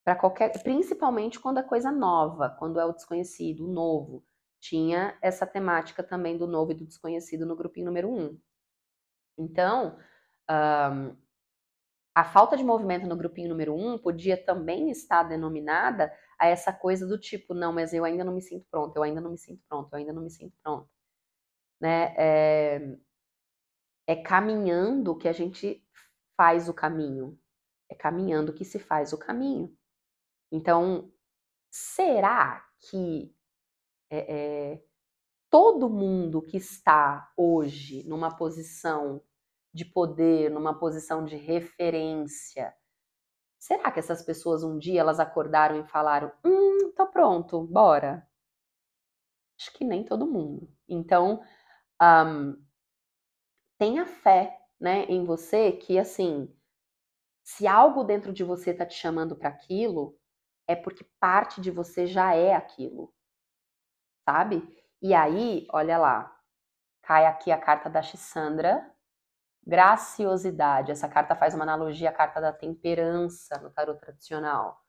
Para qualquer, principalmente quando é coisa nova, quando é o desconhecido, o novo. Tinha essa temática também do novo e do desconhecido no grupinho número 1. Então, a falta de movimento no grupinho número 1 podia também estar denominada a essa coisa do tipo, não, mas eu ainda não me sinto pronto, eu ainda não me sinto pronto, eu ainda não me sinto pronto. Né? É caminhando que a gente faz o caminho. É caminhando que se faz o caminho. Então, será que todo mundo que está hoje numa posição de poder, numa posição de referência, será que essas pessoas um dia elas acordaram e falaram, tô pronto, bora? Acho que nem todo mundo. Então, tenha fé, né, em você que, assim, se algo dentro de você tá te chamando para aquilo, é porque parte de você já é aquilo, sabe? E aí, olha lá, cai aqui a carta da Chandra, graciosidade. Essa carta faz uma analogia à carta da temperança no tarot tradicional.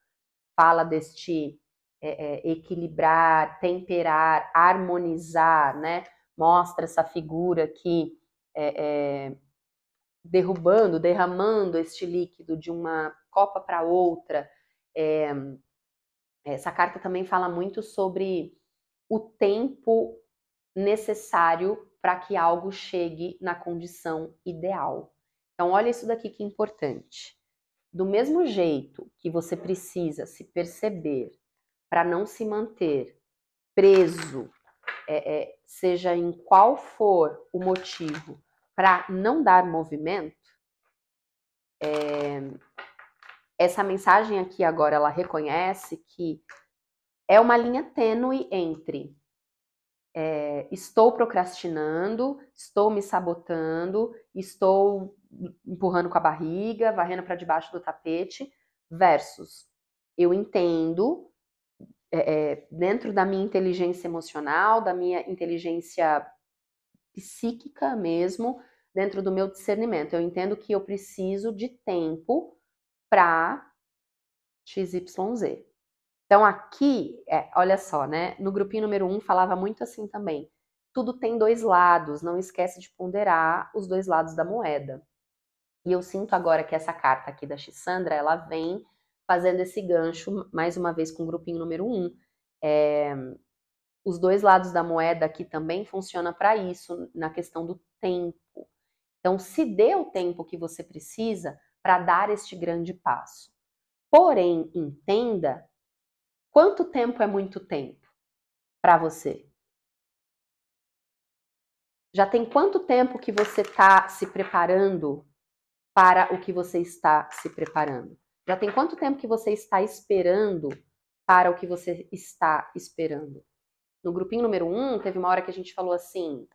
Fala deste equilibrar, temperar, harmonizar, né? Mostra essa figura aqui derramando este líquido de uma copa para outra. Essa carta também fala muito sobre o tempo necessário para que algo chegue na condição ideal. Então, olha isso daqui que é importante. Do mesmo jeito que você precisa se perceber para não se manter preso, seja em qual for o motivo, para não dar movimento, essa mensagem aqui agora ela reconhece que é uma linha tênue entre estou procrastinando, estou me sabotando, estou empurrando com a barriga, varrendo para debaixo do tapete, versus eu entendo, dentro da minha inteligência emocional, da minha inteligência psíquica mesmo, dentro do meu discernimento, eu entendo que eu preciso de tempo para XYZ. Então aqui, olha só, né? No grupinho número 1 falava muito assim também. Tudo tem dois lados, não esquece de ponderar os dois lados da moeda. E eu sinto agora que essa carta aqui da Chandra, ela vem fazendo esse gancho, mais uma vez, com o grupinho número 1. Os dois lados da moeda aqui também funciona para isso, na questão do tempo. Então, se dê o tempo que você precisa para dar este grande passo. Porém, entenda quanto tempo é muito tempo para você. Já tem quanto tempo que você está se preparando para o que você está se preparando? Já tem quanto tempo que você está esperando para o que você está esperando? No grupinho número 1, teve uma hora que a gente falou assim,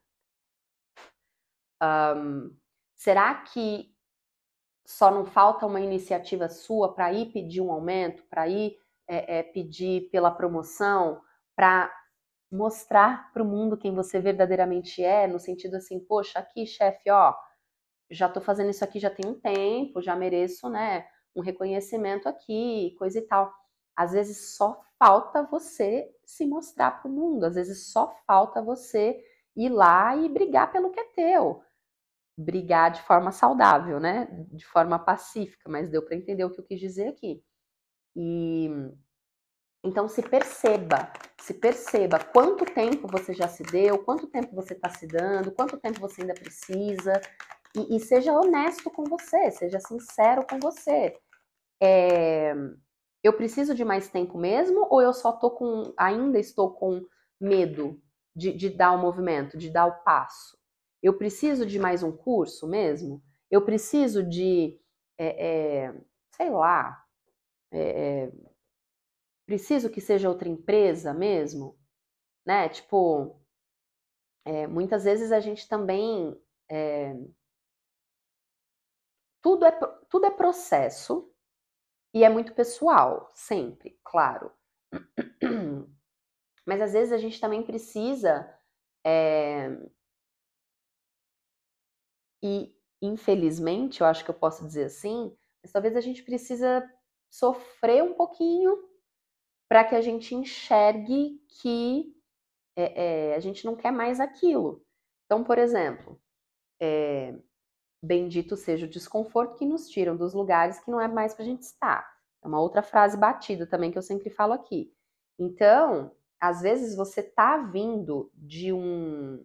será que só não falta uma iniciativa sua para ir pedir um aumento, para ir pedir pela promoção, para mostrar para o mundo quem você verdadeiramente é, no sentido assim, poxa, aqui, chefe, ó, já tô fazendo isso aqui já tem um tempo, já mereço, né, um reconhecimento aqui, coisa e tal. Às vezes só falta você se mostrar para o mundo, às vezes só falta você ir lá e brigar pelo que é teu. Brigar de forma saudável, né, de forma pacífica, mas deu para entender o que eu quis dizer aqui. E então se se perceba quanto tempo você já se deu, quanto tempo você está se dando, quanto tempo você ainda precisa, e seja honesto com você, seja sincero com você. Eu preciso de mais tempo mesmo, ou eu só ainda estou com medo de dar o movimento, de dar o passo? Eu preciso de mais um curso mesmo? Eu preciso de, sei lá, preciso que seja outra empresa mesmo, né? Tipo, muitas vezes a gente também, tudo é processo e é muito pessoal, sempre, claro. Mas às vezes a gente também precisa, e infelizmente, eu acho que eu posso dizer assim, mas talvez a gente precisa sofrer um pouquinho para que a gente enxergue que a gente não quer mais aquilo. Então, por exemplo, bendito seja o desconforto que nos tiram dos lugares que não é mais para a gente estar. É uma outra frase batida também que eu sempre falo aqui. Então, às vezes você está vindo de um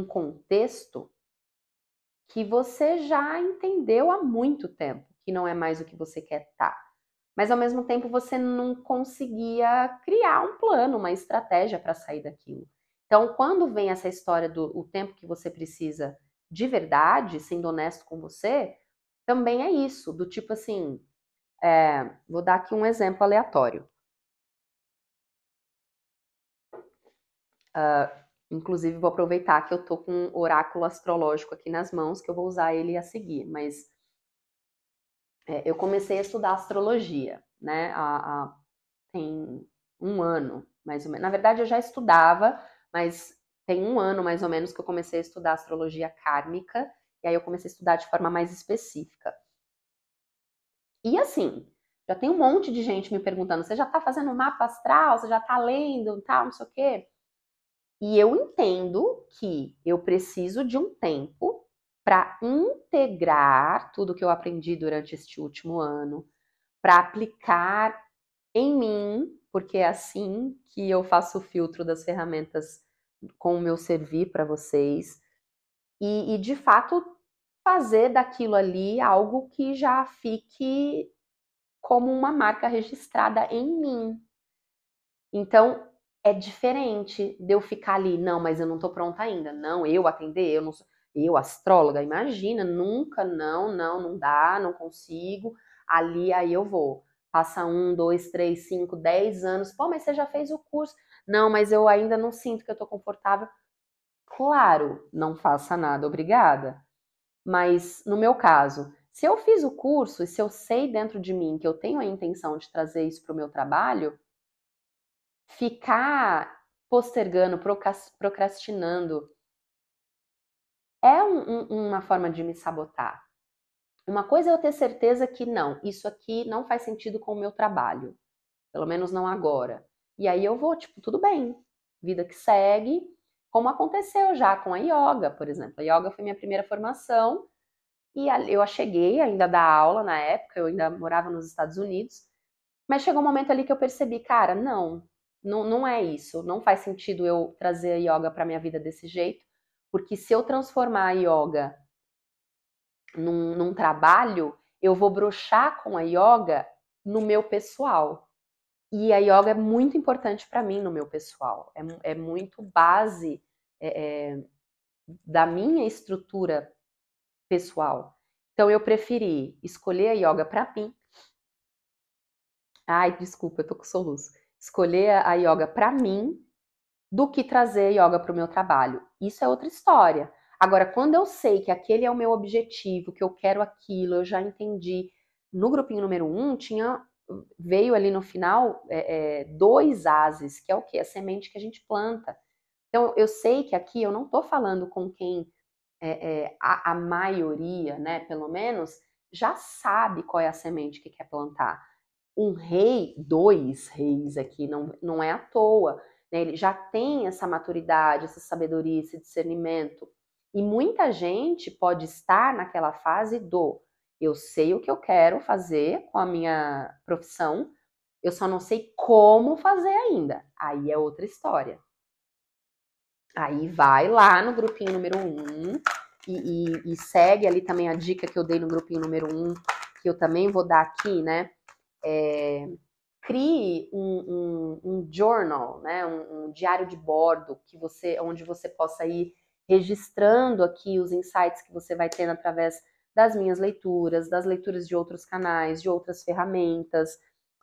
contexto que você já entendeu há muito tempo que não é mais o que você quer estar. Mas ao mesmo tempo você não conseguia criar um plano, uma estratégia para sair daquilo. Então, quando vem essa história do o tempo que você precisa de verdade, sendo honesto com você, também é isso, do tipo assim, vou dar aqui um exemplo aleatório. Inclusive, vou aproveitar que eu tô com um oráculo astrológico aqui nas mãos, que eu vou usar ele a seguir, mas eu comecei a estudar astrologia, né, tem um ano, mais ou menos. Na verdade, eu já estudava, mas tem um ano, mais ou menos, que eu comecei a estudar astrologia kármica, e aí eu comecei a estudar de forma mais específica. E assim, já tem um monte de gente me perguntando, você já tá fazendo mapa astral, você já tá lendo, tal, não sei o quê? E eu entendo que eu preciso de um tempo para integrar tudo que eu aprendi durante este último ano, para aplicar em mim, porque é assim que eu faço o filtro das ferramentas com o meu servir para vocês, e de fato fazer daquilo ali algo que já fique como uma marca registrada em mim. Então, é diferente de eu ficar ali, não, mas eu não tô pronta ainda. Não, eu atender, eu não sou. Eu, astróloga, imagina, nunca, não dá, não consigo. Ali, aí eu vou. Passa 1, 2, 3, 5, 10 anos. Pô, mas você já fez o curso. Não, mas eu ainda não sinto que eu tô confortável. Claro, não faça nada, obrigada. Mas no meu caso, se eu fiz o curso e se eu sei dentro de mim que eu tenho a intenção de trazer isso para o meu trabalho, ficar postergando, procrastinando, é uma forma de me sabotar. Uma coisa é eu ter certeza que não, isso aqui não faz sentido com o meu trabalho, pelo menos não agora. E aí eu vou, tipo, tudo bem, vida que segue, como aconteceu já com a yoga, por exemplo. A yoga foi minha primeira formação e eu cheguei ainda a dar aula na época, eu ainda morava nos Estados Unidos, mas chegou um momento ali que eu percebi, cara, não é isso. Não faz sentido eu trazer a yoga para minha vida desse jeito, porque se eu transformar a yoga num trabalho, eu vou broxar com a yoga no meu pessoal. E a yoga é muito importante para mim no meu pessoal. É muito base da minha estrutura pessoal. Então eu preferi escolher a yoga para mim. Ai, desculpa, eu tô com soluço. Escolher a yoga para mim do que trazer yoga para o meu trabalho. Isso é outra história. Agora, quando eu sei que aquele é o meu objetivo, que eu quero aquilo, eu já entendi. No grupinho número 1, veio ali no final 2 ases, que é o quê? A semente que a gente planta. Então, eu sei que aqui eu não estou falando com quem a maioria, né, pelo menos, já sabe qual é a semente que quer plantar. Um rei, 2 reis aqui, não é à toa, né? Ele já tem essa maturidade, essa sabedoria, esse discernimento. E muita gente pode estar naquela fase do eu sei o que eu quero fazer com a minha profissão, Eu só não sei como fazer ainda. Aí é outra história. Aí vai lá no grupinho número 1 e segue ali também a dica que eu dei no grupinho número 1, que eu também vou dar aqui, né? Crie um journal, né? Um diário de bordo onde você possa ir registrando aqui os insights que você vai tendo através das minhas leituras, das leituras de outros canais, de outras ferramentas.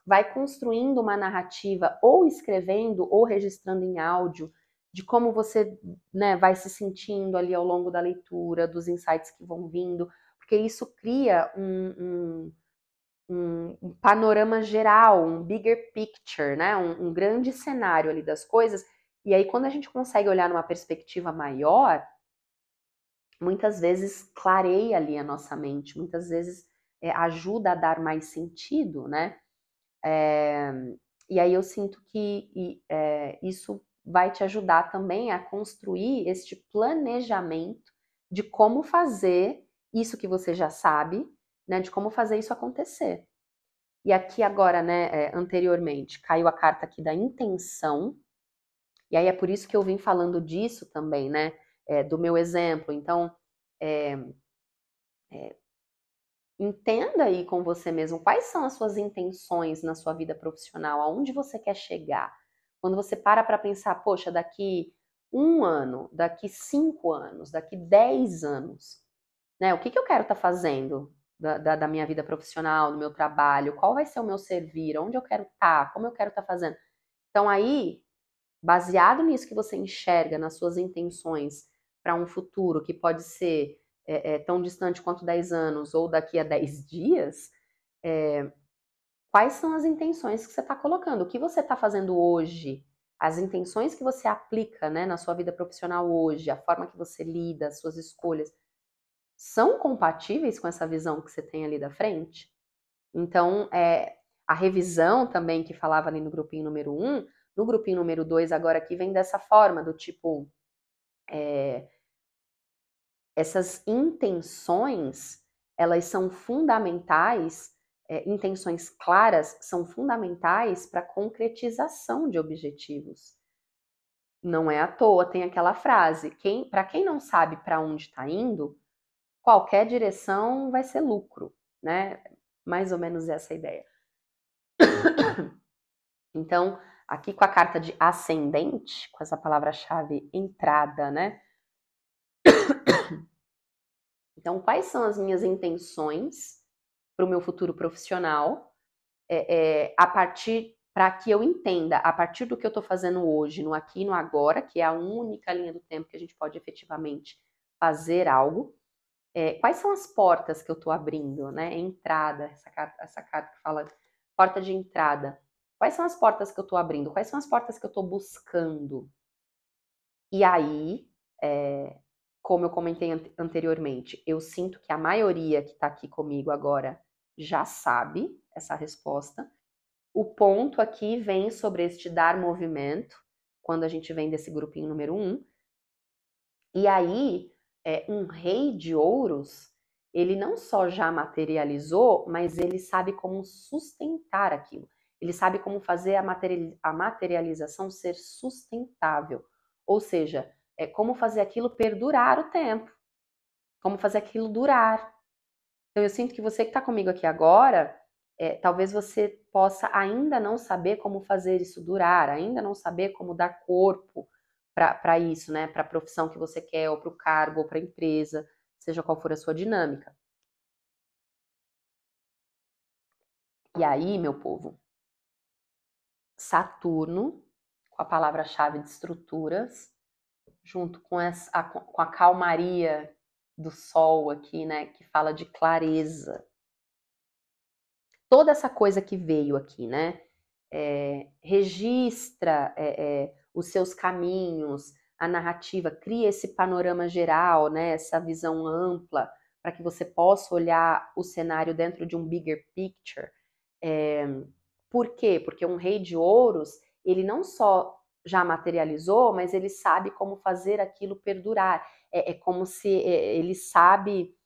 Vai construindo uma narrativa ou escrevendo ou registrando em áudio de como você, né, vai se sentindo ali ao longo da leitura, dos insights que vão vindo, porque isso cria um panorama geral, um bigger picture, né, um grande cenário ali das coisas. E aí, quando a gente consegue olhar numa perspectiva maior, muitas vezes clareia ali a nossa mente, muitas vezes ajuda a dar mais sentido, né? E aí eu sinto que isso vai te ajudar também a construir este planejamento de como fazer isso que você já sabe, né? De como fazer isso acontecer. E aqui agora, né, anteriormente, caiu a carta aqui da intenção, e aí é por isso que eu vim falando disso também, né? Do meu exemplo. Então, entenda aí com você mesmo quais são as suas intenções na sua vida profissional, aonde você quer chegar. Quando você para pensar, poxa, daqui 1 ano, daqui 5 anos, daqui 10 anos, né? O que eu quero estar fazendo da minha vida profissional, do meu trabalho? Qual vai ser o meu servir? Onde eu quero estar? Como eu quero estar fazendo? Então aí, baseado nisso que você enxerga, nas suas intenções para um futuro que pode ser tão distante quanto 10 anos ou daqui a 10 dias, quais são as intenções que você está colocando? O que você está fazendo hoje? As intenções que você aplica, né, na sua vida profissional hoje, a forma que você lida, as suas escolhas, são compatíveis com essa visão que você tem ali da frente? Então, a revisão também que falava ali no grupinho número 1, no grupinho número 2 agora aqui vem dessa forma, do tipo, essas intenções, elas são fundamentais, intenções claras são fundamentais para a concretização de objetivos. Não é à toa, tem aquela frase, para quem não sabe para onde está indo, qualquer direção vai ser lucro, né? Mais ou menos essa ideia. Então, aqui com a carta de ascendente, com essa palavra-chave entrada, né? Então, quais são as minhas intenções para o meu futuro profissional? A partir, para que eu entenda, a partir do que eu estou fazendo hoje, no aqui e no agora, que é a única linha do tempo que a gente pode efetivamente fazer algo. Quais são as portas que eu estou abrindo, né? Entrada, essa carta que fala porta de entrada. Quais são as portas que eu estou abrindo? Quais são as portas que eu estou buscando? E aí, como eu comentei anteriormente, eu sinto que a maioria que está aqui comigo agora já sabe essa resposta. O ponto aqui vem sobre este dar movimento, quando a gente vem desse grupinho número 1. E aí, um rei de ouros, ele não só já materializou, mas ele sabe como sustentar aquilo. Ele sabe como fazer a materialização ser sustentável. Ou seja, como fazer aquilo perdurar o tempo. Como fazer aquilo durar. Então, eu sinto que você que está comigo aqui agora, talvez você possa ainda não saber como fazer isso durar, ainda não saber como dar corpo para isso, né? Para a profissão que você quer, ou para o cargo, ou para a empresa, seja qual for a sua dinâmica. E aí, meu povo, Saturno, com a palavra-chave de estruturas, junto com a calmaria do Sol aqui, né? Que fala de clareza. Toda essa coisa que veio aqui, né? Registra os seus caminhos, a narrativa, cria esse panorama geral, né? Essa visão ampla, para que você possa olhar o cenário dentro de um bigger picture. Por quê? Porque um rei de ouros, ele não só já materializou, mas ele sabe como fazer aquilo perdurar. Como se ele sabe,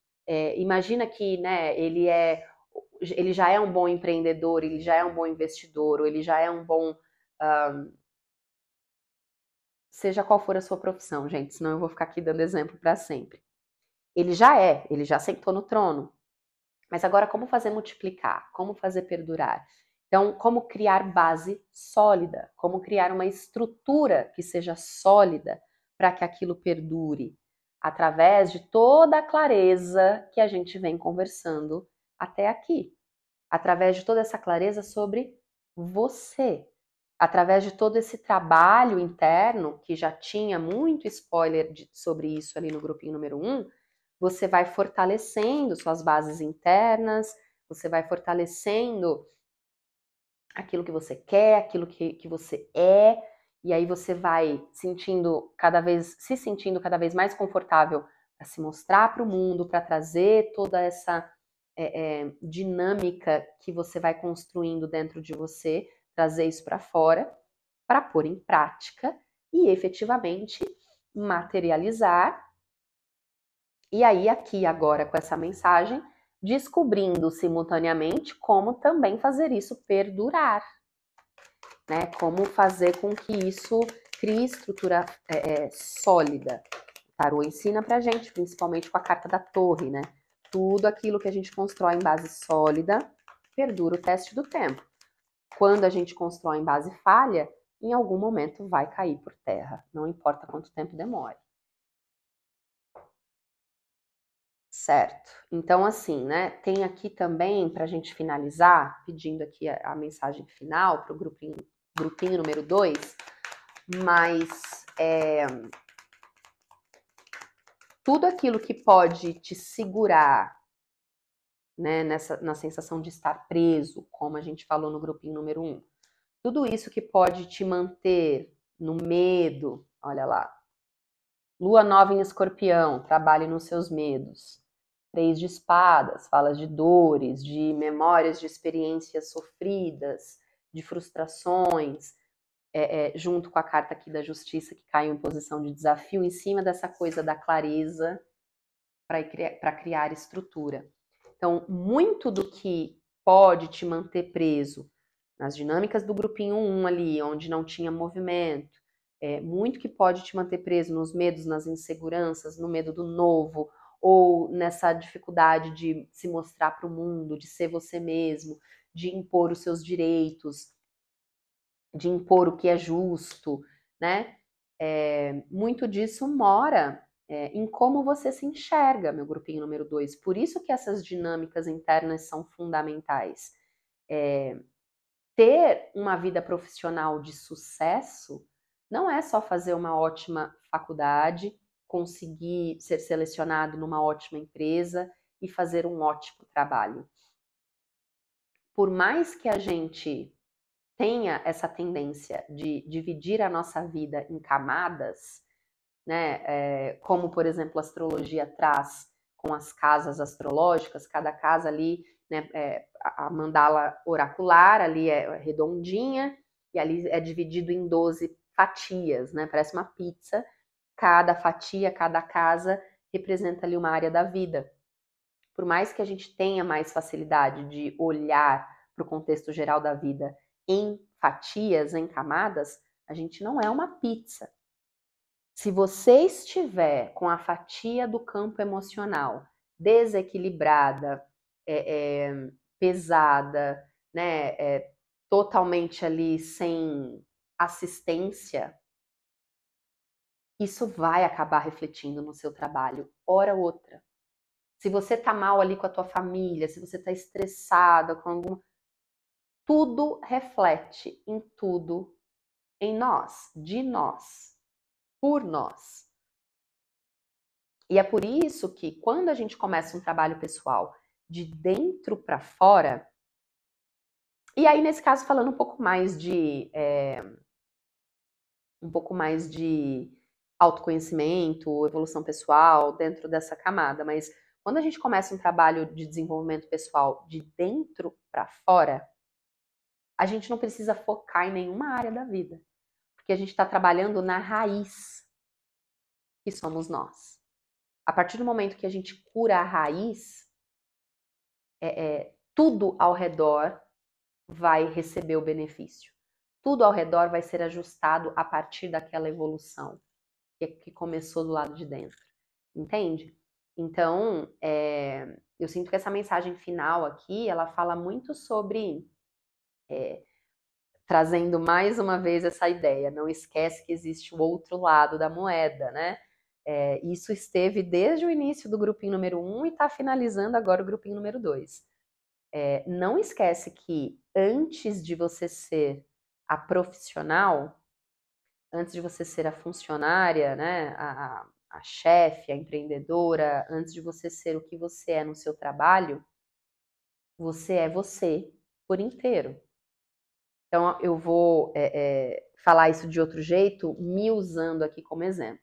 imagina que, né, ele é ele já é um bom empreendedor, ele já é um bom investidor, ou ele já é um bom... seja qual for a sua profissão, gente, senão eu vou ficar aqui dando exemplo para sempre. Ele já sentou no trono. Mas agora, como fazer multiplicar? Como fazer perdurar? Então, como criar base sólida? Como criar uma estrutura que seja sólida para que aquilo perdure? Através de toda a clareza que a gente vem conversando até aqui. Através de toda essa clareza sobre você. Através de todo esse trabalho interno, que já tinha muito spoiler sobre isso ali no grupinho número 1, você vai fortalecendo suas bases internas, você vai fortalecendo aquilo que você quer, aquilo que você é, e aí você vai se sentindo cada vez mais confortável para se mostrar para o mundo, para trazer toda essa dinâmica que você vai construindo dentro de você, trazer isso para fora, para pôr em prática e efetivamente materializar. E aí, aqui agora com essa mensagem, descobrindo simultaneamente como também fazer isso perdurar, né? Como fazer com que isso crie estrutura sólida. O tarô ensina pra gente, principalmente com a carta da torre, né? Tudo aquilo que a gente constrói em base sólida perdura o teste do tempo. Quando a gente constrói em base falha, em algum momento vai cair por terra, não importa quanto tempo demore. Certo. Então, assim, né? Tem aqui também, para a gente finalizar, pedindo aqui a mensagem final para o grupinho número 2, mas tudo aquilo que pode te segurar, né, na sensação de estar preso, como a gente falou no grupinho número 1, tudo isso que pode te manter no medo, olha lá. Lua nova em Escorpião, trabalhe nos seus medos. 3 de espadas, fala de dores, de memórias de experiências sofridas, de frustrações, junto com a carta aqui da justiça que cai em posição de desafio, em cima dessa coisa da clareza para criar estrutura. Então, muito do que pode te manter preso nas dinâmicas do grupinho 1 ali, onde não tinha movimento, muito que pode te manter preso nos medos, nas inseguranças, no medo do novo, ou nessa dificuldade de se mostrar para o mundo, de ser você mesmo, de impor os seus direitos, de impor o que é justo, né? Muito disso mora em como você se enxerga, meu grupinho número 2. Por isso que essas dinâmicas internas são fundamentais. Ter uma vida profissional de sucesso não é só fazer uma ótima faculdade, conseguir ser selecionado numa ótima empresa e fazer um ótimo trabalho. Por mais que a gente tenha essa tendência de dividir a nossa vida em camadas, né, como, por exemplo, a astrologia traz com as casas astrológicas, cada casa ali, né, a mandala oracular ali é redondinha, e ali é dividido em 12 fatias, né, parece uma pizza, cada fatia, cada casa representa ali uma área da vida. Por mais que a gente tenha mais facilidade de olhar para o contexto geral da vida em fatias, em camadas, a gente não é uma pizza. Se você estiver com a fatia do campo emocional desequilibrada, pesada, né, totalmente ali sem assistência, isso vai acabar refletindo no seu trabalho, hora ou outra. Se você tá mal ali com a tua família, se você tá estressada com algum... Tudo reflete em tudo, em nós, de nós, por nós. E é por isso que quando a gente começa um trabalho pessoal de dentro para fora, e aí nesse caso falando um pouco mais de autoconhecimento, evolução pessoal dentro dessa camada, mas quando a gente começa um trabalho de desenvolvimento pessoal de dentro para fora, a gente não precisa focar em nenhuma área da vida, porque a gente está trabalhando na raiz, que somos nós. A partir do momento que a gente cura a raiz, tudo ao redor vai receber o benefício. Tudo ao redor vai ser ajustado a partir daquela evolução que começou do lado de dentro. Entende? Então, eu sinto que essa mensagem final aqui, ela fala muito sobre, trazendo mais uma vez essa ideia, não esquece que existe o outro lado da moeda, né? Isso esteve desde o início do grupinho número 1 e está finalizando agora o grupinho número 2. Não esquece que antes de você ser a profissional, antes de você ser a funcionária, né, a chefe, a empreendedora, antes de você ser o que você é no seu trabalho, você é você por inteiro. Então, eu vou falar isso de outro jeito, me usando aqui como exemplo.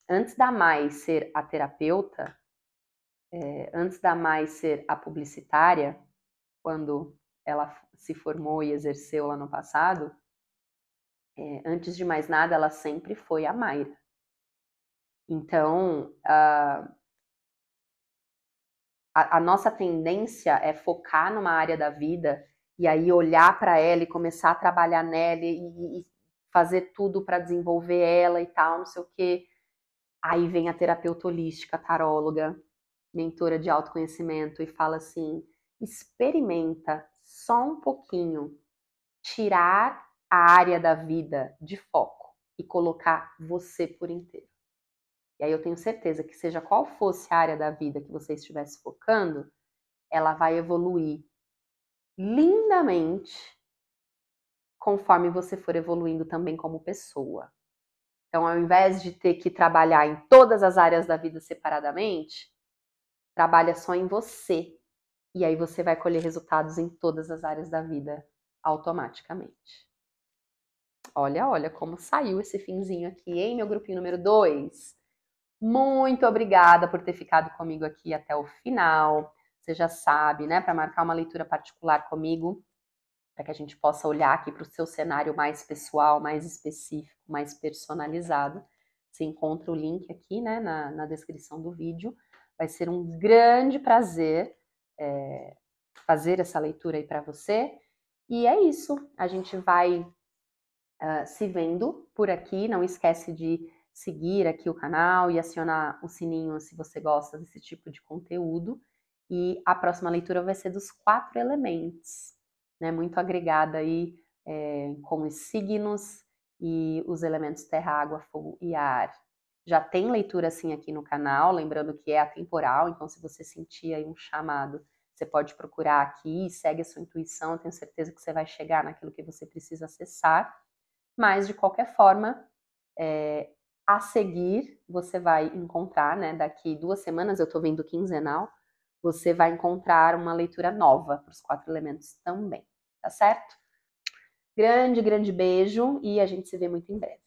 Antes da Mai ser a terapeuta, antes da Mai ser a publicitária, quando ela se formou e exerceu lá no passado, antes de mais nada, ela sempre foi a Mayra. Então, a nossa tendência é focar numa área da vida e aí olhar para ela e começar a trabalhar nela e fazer tudo para desenvolver ela e tal, não sei o quê. Aí vem a terapeuta holística, taróloga, mentora de autoconhecimento e fala assim, experimenta só um pouquinho, tirar a área da vida de foco e colocar você por inteiro. E aí eu tenho certeza que seja qual fosse a área da vida que você estivesse focando, ela vai evoluir lindamente conforme você for evoluindo também como pessoa. Então, ao invés de ter que trabalhar em todas as áreas da vida separadamente, trabalha só em você. E aí você vai colher resultados em todas as áreas da vida automaticamente. Olha como saiu esse finzinho aqui, hein, meu grupinho número 2. Muito obrigada por ter ficado comigo aqui até o final. Você já sabe, né, para marcar uma leitura particular comigo, para que a gente possa olhar aqui para o seu cenário mais pessoal, mais específico, mais personalizado. Você encontra o link aqui, né, na descrição do vídeo. Vai ser um grande prazer fazer essa leitura aí para você. E é isso. A gente vai se vendo por aqui. Não esquece de seguir aqui o canal e acionar o sininho se você gosta desse tipo de conteúdo. E a próxima leitura vai ser dos 4 elementos, né? Muito agregada aí com os signos e os elementos terra, água, fogo e ar. Já tem leitura assim aqui no canal, lembrando que é atemporal, então se você sentir aí um chamado, você pode procurar aqui, segue a sua intuição, eu tenho certeza que você vai chegar naquilo que você precisa acessar. Mas, de qualquer forma, a seguir, você vai encontrar, né, daqui 2 semanas, eu tô vendo quinzenal, você vai encontrar uma leitura nova para os 4 elementos também, tá certo? Grande, grande beijo e a gente se vê muito em breve.